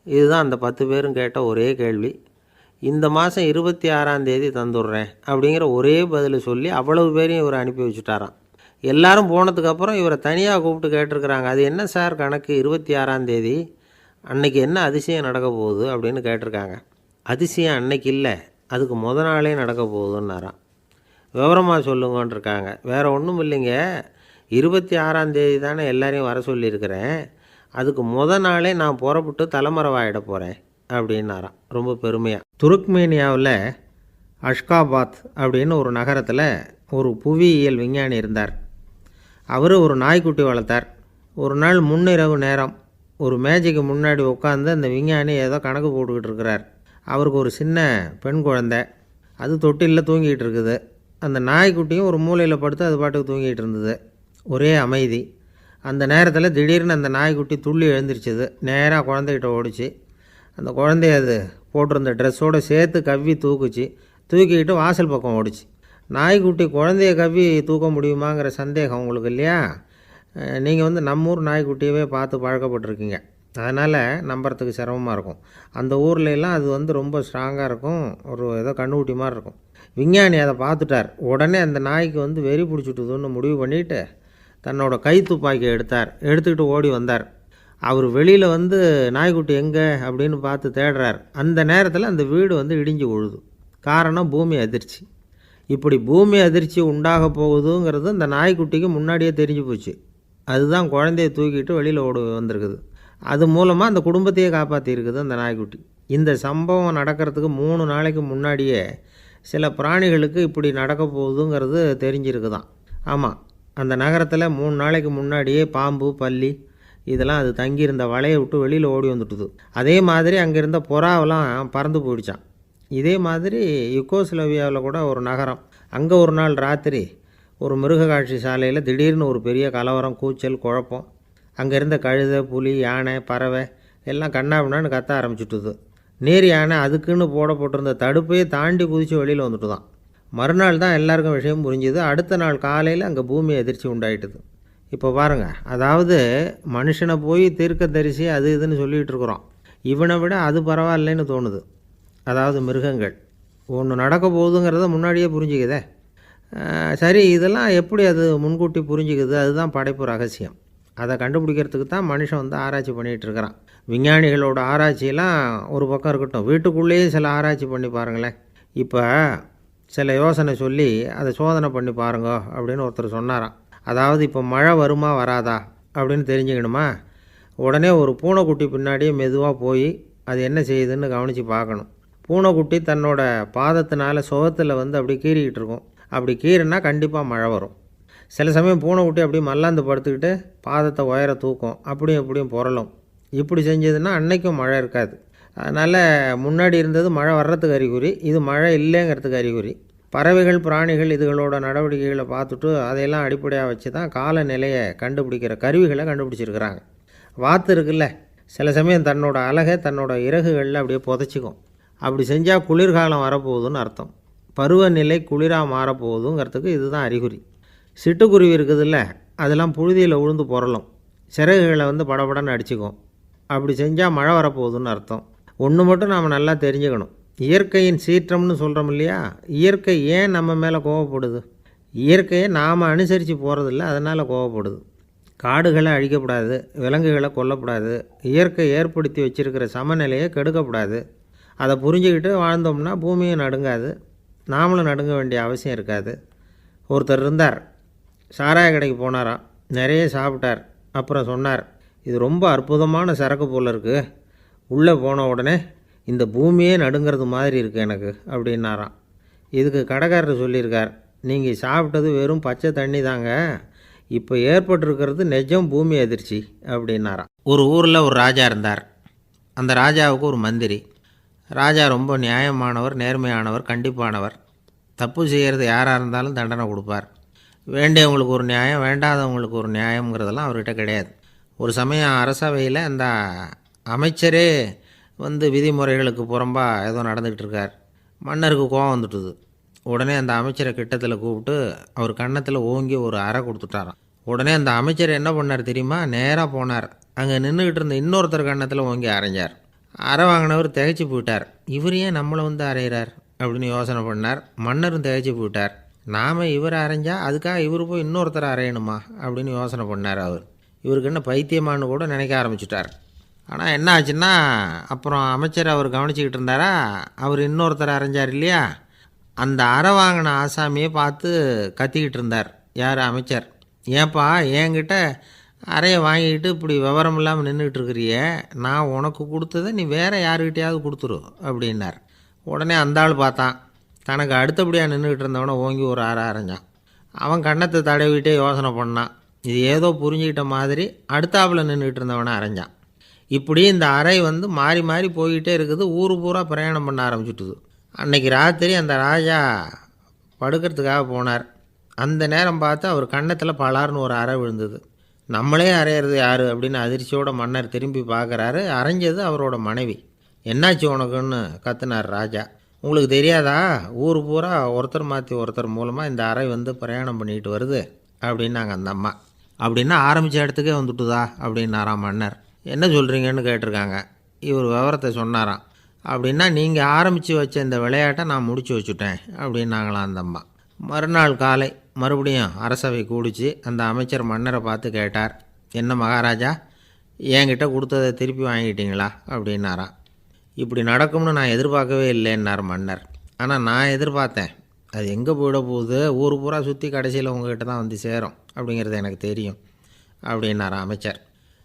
இதுதான் அந்த 10 பேரும் கேட்ட ஒரே கேள்வி. இந்த மாதம் 26ஆம் தேதி தந்துடுறேன் அப்படிங்கிற ஒரே பதில் சொல்லி அவ்வளவு பேரையும் இவர் அனுப்பி வச்சுட்டாராம். எல்லாரும் போனதுக்கப்புறம் இவரை தனியாக கூப்பிட்டு கேட்டிருக்கிறாங்க, அது என்ன சார் கணக்கு, 26ஆம் தேதி அன்னைக்கு என்ன அதிசயம் நடக்க போகுது அப்படின்னு கேட்டிருக்காங்க. அதிசயம் அன்னைக்கு இல்லை, அதுக்கு நாளே நடக்க போகுதுன்னாராம். விவரமாக சொல்லுங்கன்னு இருக்காங்க. வேறு ஒன்றும் இல்லைங்க, 26ஆம் தேதி தானே எல்லாரையும் வர சொல்லியிருக்கிறேன், அதுக்கு நாளே நான் புறப்பட்டு தலைமறைவாயிட போகிறேன் அப்படின்னாராம் ரொம்ப பெருமையாக. துருக்மேனியாவில் அஷ்காபாத் அப்படின்னு ஒரு நகரத்தில் ஒரு புவியியல் விஞ்ஞானி இருந்தார். அவர் ஒரு நாய்க்குட்டி வளர்த்தார். ஒரு நாள் முன்னிரவு நேரம் ஒரு மேஜைக்கு முன்னாடி உட்காந்து அந்த விஞ்ஞானி ஏதோ கணக்கு போட்டுக்கிட்டு இருக்கிறார். அவருக்கு ஒரு சின்ன பெண் குழந்தை, அது தொட்டிலில் தூங்கிட்டு இருக்குது. அந்த நாய்க்குட்டியும் ஒரு மூலையில் படுத்து அது பாட்டுக்கு தூங்கிட்டு இருந்தது. ஒரே அமைதி. அந்த நேரத்தில் திடீர்னு அந்த நாய்க்குட்டி துள்ளி எழுந்திரிச்சிது, நேராக குழந்தைகிட்ட ஓடிச்சு. அந்த குழந்தைய அது போட்டிருந்த ட்ரெஸ்ஸோடு சேர்த்து கவ்வி தூக்குச்சு, தூக்கிக்கிட்டு வாசல் பக்கம் ஓடிச்சு. நாய்க்குட்டி குழந்தைய கவ்வி தூக்க முடியுமாங்கிற சந்தேகம் உங்களுக்கு இல்லையா? நீங்கள் வந்து நம்ம ஊர் நாய்க்குட்டியவே பார்த்து பழக்கப்பட்டிருக்கீங்க, அதனால் நம்புறதுக்கு சிரமமாக இருக்கும். அந்த ஊர்லெலாம் அது வந்து ரொம்ப ஸ்ட்ராங்காக இருக்கும், ஒரு ஏதோ கண்ணுக்குட்டி மாதிரி இருக்கும். விஞ்ஞானி அதை பார்த்துட்டார். உடனே அந்த நாய்க்கு வந்து வெறி பிடிச்சிட்டுதுன்னு முடிவு பண்ணிவிட்டு தன்னோட கை துப்பாக்கியை எடுத்துக்கிட்டு ஓடி வந்தார். அவர் வெளியில் வந்து நாய்க்குட்டி எங்கே அப்படின்னு பார்த்து தேடுறார். அந்த நேரத்தில் அந்த வீடு வந்து இடிஞ்சு விழுது. காரணம் பூமி அதிர்ச்சி. இப்படி பூமி அதிர்ச்சி உண்டாக போகுதுங்கிறது அந்த நாய்க்குட்டிக்கு முன்னாடியே தெரிஞ்சு போச்சு. அதுதான் குழந்தைய தூக்கிட்டு வெளியில் ஓடி வந்திருக்குது. அது மூலமாக அந்த குடும்பத்தையே காப்பாற்றிருக்குது அந்த நாய்க்குட்டி. இந்த சம்பவம் நடக்கிறதுக்கு 3 நாளைக்கு முன்னாடியே சில பிராணிகளுக்கு இப்படி நடக்க போகுதுங்கிறது தெரிஞ்சிருக்குதான். ஆமாம், அந்த நகரத்தில் 3 நாளைக்கு முன்னாடியே பாம்பு, பல்லி இதெல்லாம் அது தங்கியிருந்த வலையை விட்டு வெளியில் ஓடி வந்துட்டுது. அதே மாதிரி அங்கே இருந்த புறாவெல்லாம் பறந்து போயிடுச்சான். இதே மாதிரி யுகோஸ்லோவியாவில் கூட ஒரு நகரம், அங்கே ஒரு நாள் ராத்திரி ஒரு மிருக காட்சி சாலையில் திடீர்னு ஒரு பெரிய கலவரம், கூச்சல், குழப்பம். அங்கே இருந்த கழுதை, புலி, யானை, பறவை எல்லாம் கண்ணாபின்னான்னு கத்த ஆரம்பிச்சுட்டுது. நீர் யானை அதுக்குன்னு போடப்பட்டிருந்த தடுப்பையே தாண்டி குதித்து வெளியில் வந்துட்டு தான். மறுநாள் தான் எல்லாருக்கும் விஷயம் புரிஞ்சுது. அடுத்த நாள் காலையில் அங்கே பூமி அதிர்ச்சி உண்டாயிட்டுது. இப்போ பாருங்கள், அதாவது மனுஷனை போய் தீர்க்க தரிசி அது இதுன்னு சொல்லிகிட்டு இருக்கிறோம், இவனை விட அது பரவாயில்லைன்னு தோணுது. அதாவது மிருகங்கள் ஒன்று நடக்க போகுதுங்கிறத முன்னாடியே புரிஞ்சுக்குதே. சரி, இதெல்லாம் எப்படி அது முன்கூட்டி புரிஞ்சுக்குது? அதுதான் படைப்பு ரகசியம். அதை கண்டுபிடிக்கிறதுக்கு தான் மனுஷன் வந்து ஆராய்ச்சி பண்ணிகிட்டு இருக்கிறான். விஞ்ஞானிகளோட ஆராய்ச்சியெல்லாம் ஒரு பக்கம் இருக்கட்டும், வீட்டுக்குள்ளேயே சில ஆராய்ச்சி பண்ணி பாருங்களேன். இப்போ சில யோசனை சொல்லி அதை சோதனை பண்ணி பாருங்க அப்படின்னு ஒருத்தர் சொன்னாராம். அதாவது இப்போ மழை வருமா வராதா அப்படின்னு தெரிஞ்சுக்கணுமா, உடனே ஒரு பூனைக்குட்டி பின்னாடியே மெதுவாக போய் அது என்ன செய்யுதுன்னு கவனித்து பார்க்கணும். பூனைக்குட்டி தன்னோட பாதத்தினால சுகத்தில் வந்து அப்படி கீறிக்கிட்டு இருக்கும். அப்படி கீறினா கண்டிப்பாக மழை வரும். சில சமயம் பூனைக்குட்டி அப்படி மல்லாந்து படுத்துக்கிட்டு பாதத்தை உயர தூக்கும், அப்படியும் இப்படியும் புரளும். இப்படி செஞ்சதுன்னா அன்னைக்கும் மழை இருக்காது. அதனால் முன்னாடி இருந்தது மழை வர்றதுக்கு அறிகுறி, இது மழை இல்லைங்கிறதுக்கு அறிகுறி. பறவைகள், பிராணிகள் இதுகளோட நடவடிக்கைகளை பார்த்துட்டு அதையெல்லாம் அடிப்படையாக வச்சு தான் காலநிலையை கண்டுபிடிக்கிற கருவிகளை கண்டுபிடிச்சிருக்கிறாங்க. வாத்து இருக்குல்ல, சில சமயம் தன்னோட அழகை தன்னோட இறகுகளில் அப்படியே புதைச்சிக்கும். அப்படி செஞ்சால் குளிர்காலம் வரப்போகுதுன்னு அர்த்தம். பருவநிலை குளிராக மாறப்போகுதுங்கிறதுக்கு இதுதான் அறிகுறி. சிட்டுக்குருவி இருக்குதுல்ல, அதெல்லாம் புழுதியில் உழுந்து புரளும், சிறகுகளை வந்து படபடன்னு அடிச்சுக்கும். அப்படி செஞ்சால் மழை வரப்போகுதுன்னு அர்த்தம். ஒன்று மட்டும் நாம் நல்லா தெரிஞ்சுக்கணும், இயற்கையின் சீற்றம்னு சொல்கிறோம் இல்லையா, இயற்கை ஏன் நம்ம மேலே கோவப்படுது? இயற்கையை நாம் அனுசரித்து போகிறதில்ல, அதனால் கோவப்படுது. காடுகளை அழிக்கப்படாது, விலங்குகளை கொல்லக்கூடாது, இயற்கை ஏற்படுத்தி வச்சுருக்கிற சமநிலையை கெடுக்கக்கூடாது. அதை புரிஞ்சுக்கிட்டு வாழ்ந்தோம்னா பூமியும் நடுங்காது, நாமளும் நடுங்க வேண்டிய அவசியம் இருக்காது. ஒருத்தர் இருந்தார், சாராய கடைக்கு போனாராம், நிறைய சாப்பிட்டார். அப்புறம் சொன்னார், இது ரொம்ப அற்புதமான சரக்கு போல் இருக்குது, உள்ளே போன உடனே இந்த பூமியே நடுங்கிறது மாதிரி இருக்குது எனக்கு அப்படின்னாராம். இதுக்கு கடைக்காரர் சொல்லியிருக்கார், நீங்கள் சாப்பிட்டது வெறும் பச்சை தண்ணி தாங்க, இப்போ ஏற்பட்டிருக்கிறது நிஜம் பூமி அதிர்ச்சி அப்படின்னாராம். ஒரு ஊரில் ஒரு ராஜா இருந்தார். அந்த ராஜாவுக்கு ஒரு மந்திரி. ராஜா ரொம்ப நியாயமானவர், நேர்மையானவர், கண்டிப்பானவர். தப்பு செய்கிறது யாராக இருந்தாலும் தண்டனை கொடுப்பார். வேண்டியவங்களுக்கு ஒரு நியாயம், வேண்டாதவங்களுக்கு ஒரு நியாயங்கிறதெல்லாம் அவர்கிட்ட கிடையாது. ஒரு சமயம் அரசவையில் அந்த அமைச்சரே வந்து விதிமுறைகளுக்கு புறம்பாக ஏதோ நடந்துக்கிட்டு இருக்கார். மன்னருக்கு கோபம் வந்துட்டுது. உடனே அந்த அமைச்சரை கிட்டத்தில் கூப்பிட்டு அவர் கன்னத்தில் ஓங்கி ஒரு அறை கொடுத்துட்டாராம். உடனே அந்த அமைச்சர் என்ன பண்ணார் தெரியுமா, நேராக போனார், அங்கே நின்றுக்கிட்டு இருந்த இன்னொருத்தர் கன்னத்தில் ஓங்கி அரைஞ்சார். அறை வாங்கினவர் திகைச்சு போயிட்டார். இவர் ஏன் நம்மளை வந்து அரைகிறார் அப்படின்னு யோசனை பண்ணார். மன்னரும் திகைச்சு போயிட்டார். நாம் இவரை அரைஞ்சால் அதுக்காக இவர் போய் இன்னொருத்தரை அரையணுமா அப்படின்னு யோசனை பண்ணார். இவருக்கு என்ன பைத்தியமானு கூட நினைக்க ஆரம்பிச்சிட்டார். ஆனால் என்ன ஆச்சுன்னா, அப்புறம் அமைச்சர் அவர் கவனிச்சிக்கிட்டு இருந்தாரா, அவர் இன்னொருத்தரை அரைஞ்சார் இல்லையா, அந்த அறை வாங்கின ஆசாமியை பார்த்து கத்திக்கிட்டு இருந்தார். யார்? அமைச்சர். ஏன்பா என்கிட்ட அறையை வாங்கிக்கிட்டு இப்படி விவரம் இல்லாமல் நின்றுக்கிட்டு இருக்கிறியே, நான் உனக்கு கொடுத்ததை நீ வேறு யாருக்கிட்டையாவது கொடுத்துரு அப்படின்னார். உடனே அந்த ஆள் பார்த்தான், தனக்கு அடுத்தபடியாக நின்றுக்கிட்டு இருந்தவனை ஓங்கி ஒரு அறை அரைஞ்சான். அவன் கன்னத்தை தடவிட்டே யோசனை பண்ணான். இது ஏதோ புரிஞ்சுக்கிட்ட மாதிரி அடுத்தாப்பில் நின்றுக்கிட்டு இருந்தவனை அரைஞ்சான். இப்படி இந்த அறை வந்து மாறி மாறி போய்கிட்டே இருக்குது. ஊர் பூரா பிரயாணம் பண்ண ஆரம்பிச்சுட்டுது. அன்றைக்கி ராத்திரி அந்த ராஜா படுக்கிறதுக்காக போனார். அந்த நேரம் பார்த்து அவர் கன்னத்தில் பலார்னு ஒரு அறை விழுந்தது. நம்மளே அரையிறது யார் அப்படின்னு அதிர்ச்சியோட மன்னர் திரும்பி பார்க்குறாரு. அரைஞ்சது அவரோட மனைவி. என்னாச்சு உனக்குன்னு கத்துனார் ராஜா. உங்களுக்கு தெரியாதா, ஊர் பூரா ஒருத்தர் மாற்றி ஒருத்தர் மூலமாக இந்த அறை வந்து பிரயாணம் பண்ணிட்டு வருது அப்படின்னாங்க அந்த அம்மா. அப்படின்னா ஆரம்பித்த இடத்துக்கே வந்துட்டுதா அப்படின்னாராம் மன்னர். என்ன சொல்கிறீங்கன்னு கேட்டிருக்காங்க. இவர் விவரத்தை சொன்னாராம். அப்படின்னா நீங்கள் ஆரம்பித்து வச்ச இந்த விளையாட்டை நான் முடிச்சு வச்சுட்டேன் அப்படின்னாங்களாம் அந்த அம்மா. மறுநாள் காலை மறுபடியும் அரசவை கூடிச்சு. அந்த அமைச்சர் மன்னரை பார்த்து கேட்டார், என்ன மகாராஜா, என்கிட்ட கொடுத்ததை திருப்பி வாங்கிட்டீங்களா அப்படின்னாராம். இப்படி நடக்கும்னு நான் எதிர்பார்க்கவே இல்லைன்னார் மன்னர். ஆனால் நான் எதிர்பார்த்தேன். அது எங்கே போயிட போகுது, ஊர் பூரா சுற்றி கடைசியில் உங்ககிட்ட தான் வந்து சேரும் அப்படிங்கிறது எனக்கு தெரியும் அப்படின்னாராம் அமைச்சர்.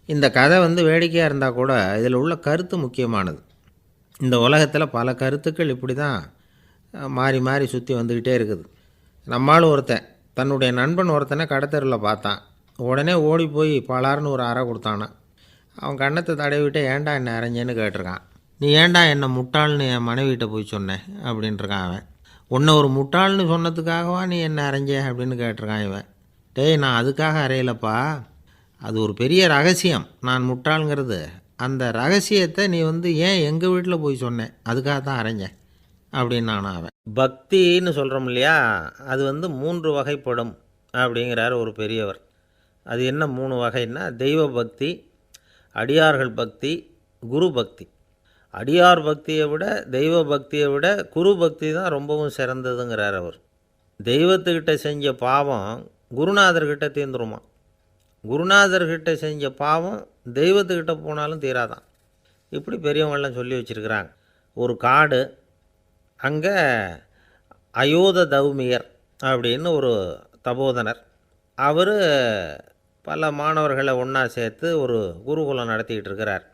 இந்த கதை வந்து வேடிக்கையாக இருந்தால் கூட இதில் உள்ள கருத்து முக்கியமானது. இந்த உலகத்தில் பல கருத்துக்கள் இப்படி தான் மாறி மாறி சுற்றி வந்துக்கிட்டே இருக்குது. நம்மளும் ஒருத்தன் தன்னுடைய நண்பன் ஒருத்தனை கடத்தெருவில் பார்த்தான். உடனே ஓடி போய் பலார்னு ஒரு அறை கொடுத்தானா. அவன் கன்னத்தை தடவிட்டு ஏன்டா என்னை அரைஞ்சேன்னு கேட்டிருக்கான். நீ ஏன்டா என்னை முட்டாள்னு என் மனைவிட்ட போய் சொன்னேன் அப்படின்ட்டுருக்கான் அவன். உன்னை ஒரு முட்டாள்னு சொன்னதுக்காகவா நீ என்னை அரைஞ்சே அப்படின்னு கேட்டிருக்கான் இவன். டேய், நான் அதுக்காக அறையலப்பா, அது ஒரு பெரிய ரகசியம் நான் முட்டாளுங்கிறது. அந்த ரகசியத்தை நீ வந்து ஏன் எங்கள் வீட்டில் போய் சொன்னேன், அதுக்காக தான் அரைஞ்சேன் அப்படின்னு நானும் அவன். பக்தின்னு சொல்கிறோம் இல்லையா, அது வந்து 3 வகைப்படும் அப்படிங்கிறார் ஒரு பெரியவர். அது என்ன 3 வகைன்னா, தெய்வ பக்தி, அடியார்கள் பக்தி, குரு பக்தி. அடியார் பக்தியை விட தெய்வ பக்தியை விட குரு பக்தி தான் ரொம்பவும் சிறந்ததுங்கிறார் அவர். தெய்வத்துக்கிட்ட செஞ்ச பாவம் குருநாதர்கிட்ட தீர்ந்துருமா, குருநாதர்கிட்ட செஞ்ச பாவம் தெய்வத்துக்கிட்ட போனாலும் தீராதான். இப்படி பெரியவங்கள்லாம் சொல்லி வச்சுருக்கிறாங்க. ஒரு காடு, அங்கே அயோத தௌமியர் அப்படின்னு ஒரு தபோதனர். அவர் பல மாணவர்களை ஒன்றா சேர்த்து ஒரு குருகுலம் நடத்திக்கிட்டு இருக்கிறார்.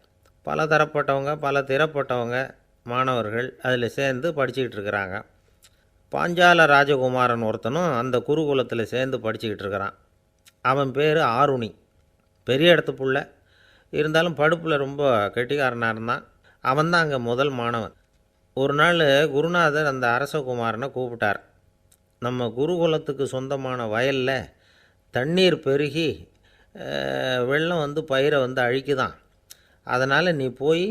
பல தரப்பட்டவங்க பல திறப்பட்டவங்க மாணவர்கள் அதில் சேர்ந்து படிச்சுக்கிட்டு இருக்கிறாங்க. பாஞ்சால ராஜகுமாரன் ஒருத்தனும் அந்த குருகுலத்தில் சேர்ந்து படிச்சுக்கிட்டு இருக்கிறான். அவன் பேர் ஆருணி. பெரிய இடத்து புள்ள, இருந்தாலும் படுப்பில் ரொம்ப கெட்டிக்காரனாக இருந்தான். அவன் தான் அங்கே முதல் மாணவன். ஒரு நாள் குருநாதர் அந்த அரசகுமாரனை கூப்பிட்டார். நம்ம குருகுலத்துக்கு சொந்தமான வயலில் தண்ணீர் பெருகி வெள்ளம் வந்து பயிரை வந்து அழிக்குதான், அதனால் நீ போய்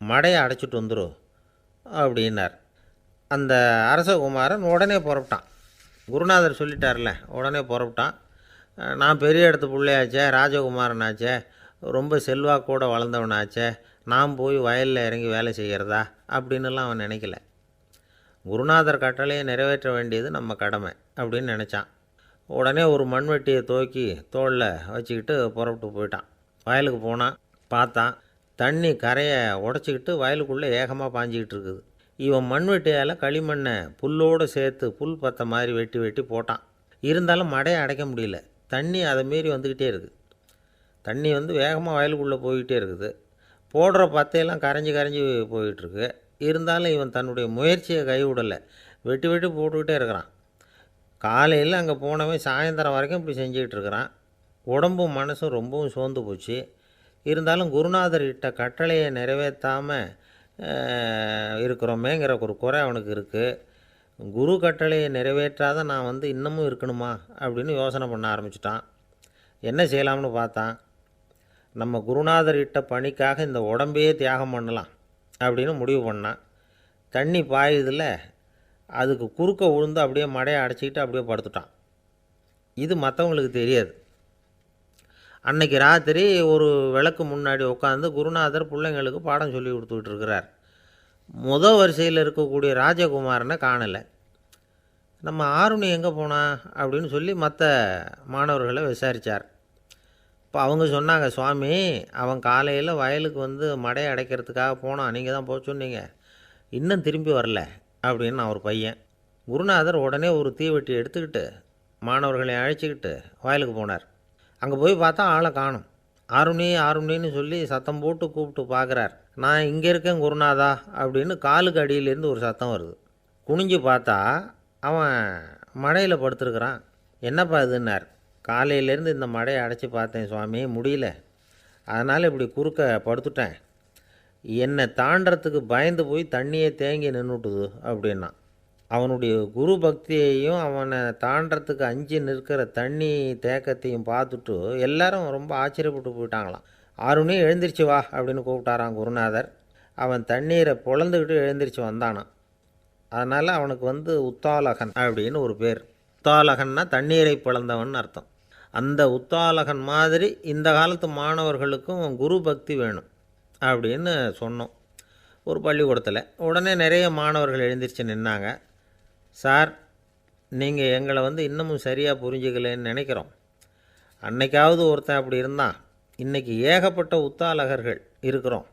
மடையை அடைச்சிட்டு வந்துரு அப்படின்னார். அந்த அரசகுமாரன் உடனே புறப்பட்டான். குருநாதர் சொல்லிட்டார்ல, உடனே புறப்பட்டான். நான் பெரிய இடத்து பிள்ளையாச்சே, ராஜகுமாரனாச்சே, ரொம்ப செல்வாக்கூட வளர்ந்தவனாச்சே, நான் போய் வயலில் இறங்கி வேலை செய்கிறதா அப்படின்னுலாம் அவன் நினைக்கல. குருநாதர் கட்டளையை நிறைவேற்ற வேண்டியது நம்ம கடமை அப்படின்னு நினச்சான். உடனே ஒரு மண்வெட்டியை தூக்கி தோளில் வச்சுக்கிட்டு புறப்பட்டு போயிட்டான். வயலுக்கு போனான். பார்த்தான், தண்ணி கரையை உடச்சிக்கிட்டு வயலுக்குள்ளே ஏகமாக பாஞ்சிக்கிட்டு இருக்குது. இவன் மண்வெட்டியால் களிமண்ணை புல்லோடு சேர்த்து புல் பற்ற மாதிரி வெட்டி வெட்டி போட்டான். இருந்தாலும் மடையை அடைக்க முடியல. தண்ணி அதை மீறி வந்துக்கிட்டே இருக்குது. தண்ணி வேகமாக வயலுக்குள்ளே போய்கிட்டே இருக்குது. போடுற பத்தையெல்லாம் கரைஞ்சி கரைஞ்சி போயிட்டுருக்கு. இருந்தாலும் இவன் தன்னுடைய முயற்சியை கைவிடலை. வெட்டி வெட்டி போட்டுக்கிட்டே இருக்கிறான். காலையில் அங்கே போனவன் சாயந்தரம் வரைக்கும் இப்படி செஞ்சுக்கிட்டு இருக்கிறான். உடம்பும் மனசும் ரொம்பவும் சோர்ந்து போச்சு. இருந்தாலும் குருநாதர் இட்ட கட்டளையை நிறைவேற்றாமல் இருக்கிறோமேங்கிற ஒரு குறை அவனுக்கு இருக்குது. குரு கட்டளையை நிறைவேற்றாத நான் இன்னமும் இருக்கணுமா அப்படின்னு யோசனை பண்ண ஆரம்பிச்சிட்டான். என்ன செய்யலாம்னு பார்த்தான். நம்ம குருநாதர் இட்ட பணிக்காக இந்த உடம்பையே தியாகம் பண்ணலாம் அப்படின்னு முடிவு பண்ணான். தண்ணி பாயுதில் அதுக்கு குறுக்க விழுந்து அப்படியே மடையை அடைச்சிக்கிட்டு அப்படியே படுத்துட்டான். இது மற்றவங்களுக்கு தெரியாது. அன்னைக்கு ராத்திரி ஒரு விளக்கு முன்னாடி உட்காந்து குருநாதர் பிள்ளைங்களுக்கு பாடம் சொல்லி கொடுத்துக்கிட்டு இருக்கிறார். முதல் வரிசையில் இருக்கக்கூடிய ராஜகுமாரனை காணலை. நம்ம ஆருணி எங்கே போனா அப்படின்னு சொல்லி மற்ற மாணவர்களை விசாரித்தார். இப்போ அவங்க சொன்னாங்க, சுவாமி அவன் காலையில் வயலுக்கு மடையை அடைக்கிறதுக்காக போனான், நீங்கள் தான் போக சொன்னீங்க, இன்னும் திரும்பி வரல அப்படின்னு ஒரு பையன். குருநாதர் உடனே ஒரு தீவெட்டி எடுத்துக்கிட்டு மாணவர்களை அழைச்சிக்கிட்டு வயலுக்கு போனார். அங்கே போய் பார்த்தா ஆளை காணும். ஆருணி ஆருணின்னு சொல்லி சத்தம் போட்டு கூப்பிட்டு பார்க்குறார். நான் இங்கே இருக்கேன் குருநாதா அப்படின்னு காலுக்கு அடியிலேருந்து ஒரு சத்தம் வருது. குனிஞ்சு பார்த்தா அவன் மடையில் படுத்துருக்குறான். என்னப்பா இதுன்னார். காலையிலேருந்து இந்த மடையை அடைச்சி பார்த்தேன் சுவாமி, முடியல, அதனால் இப்படி குறுக்க படுத்துட்டேன். என்னை தாண்டறதுக்கு பயந்து போய் தண்ணியை தேங்கி நின்றுட்டுது அப்படின்னா. அவனுடைய குரு பக்தியையும் அவனை தாண்டறதுக்கு அஞ்சு நிற்கிற தண்ணி தேக்கத்தையும் பார்த்துட்டு எல்லாரும் ரொம்ப ஆச்சரியப்பட்டு போயிட்டாங்களாம். ஆருணி எழுந்திரிச்சு வா அப்படின்னு கூப்பிட்டாரான் குருநாதர். அவன் தண்ணீரை பொழந்துக்கிட்டு எழுந்திரிச்சு வந்தானான். அதனால் அவனுக்கு உத்தாலகன் அப்படின்னு ஒரு பேர். உத்தாலகன்னா தண்ணீரை பிளந்தவன் அர்த்தம். அந்த உத்தாலகன் மாதிரி இந்த காலத்து மாணவர்களுக்கும் குரு பக்தி வேணும் அப்படின்னு சொன்னோம் ஒரு பள்ளிக்கூடத்தில். உடனே நிறைய மாணவர்கள் எழுந்திரிச்சு நின்னாங்க. சார், நீங்கள் எங்களை இன்னமும் சரியாக புரிஞ்சுக்கலன்னு நினைக்கிறோம். அன்னைக்காவது ஒருத்தன் அப்படி இருந்தான், இன்றைக்கி ஏகப்பட்ட உத்தாலகர்கள் இருக்கிறோம்.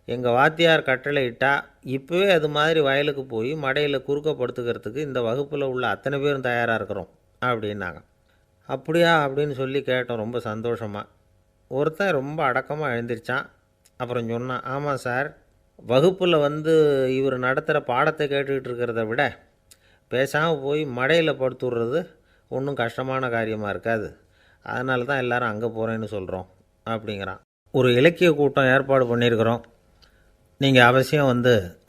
எங்கள் வாத்தியார் கட்டளை இட்டால் இப்போவே அது மாதிரி வயலுக்கு போய் மடையில் குறுக்கப்படுத்துக்கிறதுக்கு இந்த வகுப்பில் உள்ள அத்தனை பேரும் தயாராக இருக்கிறோம் அப்படின்னாங்க. அப்படியா அப்படின்னு சொல்லி கேட்டோம் ரொம்ப சந்தோஷமாக. ஒருத்தன் ரொம்ப அடக்கமாக எழுந்திரிச்சான். அப்புறம் சொன்னான், ஆமாம் சார், வகுப்பில் இவர் நடத்துகிற பாடத்தை கேட்டுக்கிட்டு இருக்கிறத விட பேசாமல் போய் மடையில் படுத்துடுறது ஒன்றும் கஷ்டமான காரியமாக இருக்காது, அதனால தான் எல்லோரும் அங்கே போகிறேன்னு சொல்கிறோம் அப்படிங்கிறான். ஒரு இலக்கிய கூட்டம் ஏற்பாடு பண்ணியிருக்கிறோம், நீங்கள் அவசியம்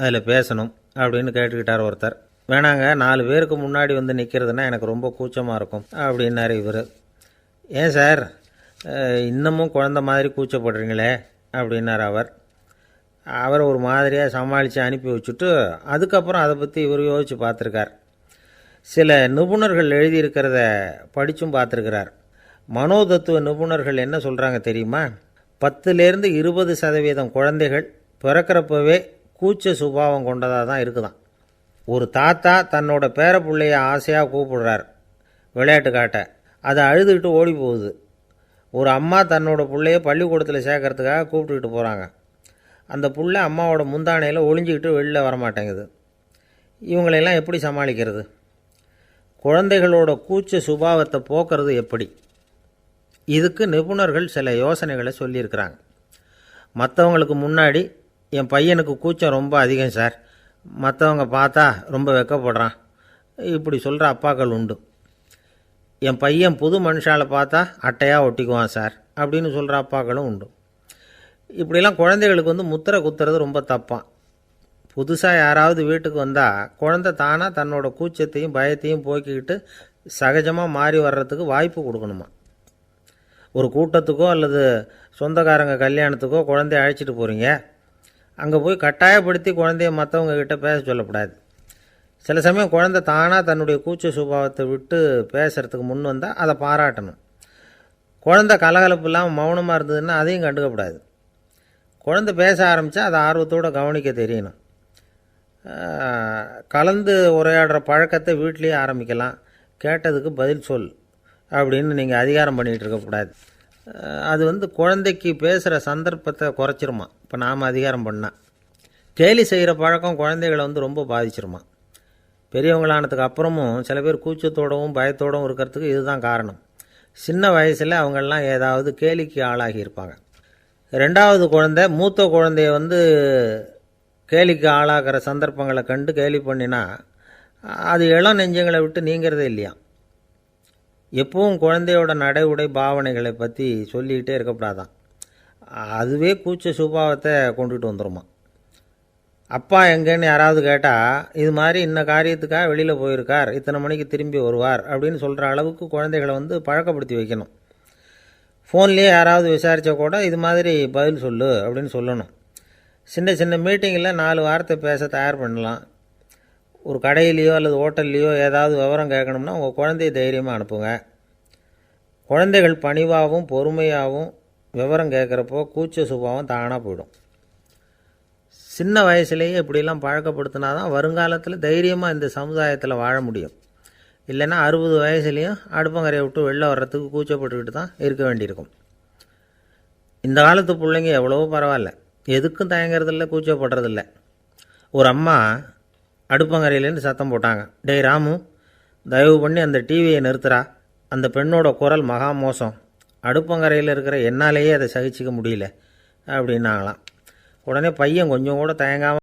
அதில் பேசணும் அப்படின்னு கேட்டுக்கிட்டார் ஒருத்தர். வேணாங்க, 4 பேருக்கு முன்னாடி நிற்கிறதுனா எனக்கு ரொம்ப கூச்சமாக இருக்கும் அப்படின்னாரு இவர். ஏன் சார் இன்னமும் குழந்த மாதிரி கூச்சப்படுறீங்களே அப்படின்னார் அவர் ஒரு மாதிரியாக சமாளித்து அனுப்பி வச்சுட்டு அதுக்கப்புறம் அதை பற்றி இவர் யோசித்து பார்த்துருக்கார். சில நிபுணர்கள் எழுதியிருக்கிறத படித்தும் பார்த்துருக்கிறார். மனோதத்துவ நிபுணர்கள் என்ன சொல்கிறாங்க தெரியுமா? 10-20% குழந்தைகள் பிறக்கிறப்பவே கூச்ச சுபாவம் கொண்டதாக தான் இருக்குதான். ஒரு தாத்தா தன்னோட பேர பிள்ளைய ஆசையாக கூப்பிடுறார் விளையாட்டு காட்ட, அதை அழுதுகிட்டு ஓடி போகுது. ஒரு அம்மா தன்னோட பிள்ளைய பள்ளிக்கூடத்தில் சேர்க்கறதுக்காக கூப்பிட்டுக்கிட்டு போகிறாங்க. அந்த புள்ள அம்மாவோட முந்தானையில் ஒளிஞ்சிக்கிட்டு வெளில வரமாட்டேங்குது. இவங்களெல்லாம் எப்படி சமாளிக்கிறது? குழந்தைகளோட கூச்ச சுபாவத்தை போக்குறது எப்படி? இதுக்கு நிபுணர்கள் சில யோசனைகளை சொல்லியிருக்கிறாங்க. மற்றவங்களுக்கு முன்னாடி என் பையனுக்கு கூச்சம் ரொம்ப அதிகம் சார், மற்றவங்க பார்த்தா ரொம்ப வெக்கப்படுறான், இப்படி சொல்கிற அப்பாக்கள் உண்டு. என் பையன் புது மனுஷால பார்த்தா அட்டையாக ஒட்டிக்குவான் சார் அப்படின்னு சொல்கிற அப்பாக்களும் உண்டு. இப்படிலாம் குழந்தைகளுக்கு முத்திரை குத்துறது ரொம்ப தப்பான். புதுசாக யாராவது வீட்டுக்கு வந்தால் குழந்தை தானாக தன்னோட கூச்சத்தையும் பயத்தையும் போக்கிக்கிட்டு சகஜமாக மாறி வர்றதுக்கு வாய்ப்பு கொடுக்கணுமா. ஒரு கூட்டத்துக்கோ அல்லது சொந்தக்காரங்க கல்யாணத்துக்கோ குழந்தைய அழைச்சிட்டு போகிறீங்க, அங்கே போய் கட்டாயப்படுத்தி குழந்தைய மற்றவங்க கிட்ட பேச சொல்லக்கூடாது. சில சமயம் குழந்தை தானாக தன்னுடைய கூச்ச சுபாவத்தை விட்டு பேசுகிறதுக்கு முன் வந்தால் அதை பாராட்டணும். குழந்தை கலகலப்பு இல்லாமல் மௌனமாக இருந்ததுன்னா அதையும் கண்டுக்கக்கூடாது. குழந்தை பேச ஆரம்பித்தா அதை ஆர்வத்தோடு கவனிக்க தெரியணும். கலந்து உரையாடுற பழக்கத்தை வீட்லேயே ஆரம்பிக்கலாம். கேட்டதுக்கு பதில் சொல் அப்படின்னு நீங்கள் அதிகாரம் பண்ணிகிட்டு இருக்கக்கூடாது. அது குழந்தைக்கு பேசுகிற சந்தர்ப்பத்தை குறைச்சிருமா. இப்போ நாம் அதிகாரம் பண்ணால் கேலி செய்கிற பழக்கம் குழந்தைகளை ரொம்ப பாதிச்சிருமா. பெரியவங்களானதுக்கு அப்புறமும் சில பேர் கூச்சத்தோடவும் பயத்தோடவும் இருக்கிறதுக்கு இதுதான் காரணம். சின்ன வயசில் அவங்கெல்லாம் ஏதாவது கேலிக்கு ஆளாகி இருப்பாங்க. ரெண்டாவது குழந்தை மூத்த குழந்தைய கேலிக்கு ஆளாகிற சந்தர்ப்பங்களை கண்டு கேலி பண்ணினா அது இளம் நெஞ்சங்களை விட்டு நீங்கிறதே இல்லையா. எப்பவும் குழந்தையோட நடை உடை பாவனைகளை பற்றி சொல்லிக்கிட்டே இருக்கக்கூடாதான். அதுவே கூச்ச சுபாவத்தை கொண்டுட்டு வந்துடுமா. அப்பா எங்கேன்னு யாராவது கேட்டால் இது மாதிரி இன்ன காரியத்துக்காக வெளியில் போயிருக்கார், இத்தனை மணிக்கு திரும்பி வருவார் அப்படின்னு சொல்கிற அளவுக்கு குழந்தைகளை பழக்கப்படுத்தி வைக்கணும். ஃபோன்லேயே யாராவது விசாரித்தா கூட இது மாதிரி பதில் சொல்லு அப்படின்னு சொல்லணும். சின்ன சின்ன மீட்டிங்கில் 4 வார்த்தை பேச தயார் பண்ணலாம். ஒரு கடையிலையோ அல்லது ஹோட்டல்லையோ ஏதாவது விவரம் கேட்கணும்னா உங்கள் குழந்தைய தைரியமாக அனுப்புங்க. குழந்தைகள் பணிவாகவும் பொறுமையாகவும் விவரம் கேட்குறப்போ கூச்ச சுபாவம் தானாக போயிடும். சின்ன வயசுலேயே இப்படிலாம் பழக்கப்படுத்தினா தான் வருங்காலத்தில் தைரியமாக இந்த சமுதாயத்தில் வாழ முடியும். இல்லைன்னா 60 வயசுலேயும் அடுப்பங்கரையை விட்டு வெளில வர்றதுக்கு கூச்சப்பட்டுக்கிட்டு தான் இருக்க வேண்டியிருக்கும். இந்த காலத்து பிள்ளைங்க எவ்வளவோ பரவாயில்ல, எதுக்கும் தயங்குறதில்ல, கூச்சப்படுறதில்ல. ஒரு அம்மா அடுப்பங்கரையிலேருந்து சத்தம் போட்டாங்க, டேய் ராமு, தயவு பண்ணி அந்த டிவியை நிறுத்துறா, அந்த பெண்ணோட குரல் மகா மோசம், அடுப்பங்கரையில் இருக்கிற என்னாலேயே அதை சகிச்சிக்க முடியல அப்படின்னாங்களாம். உடனே பையன் கொஞ்சம் கூட தயங்காமல்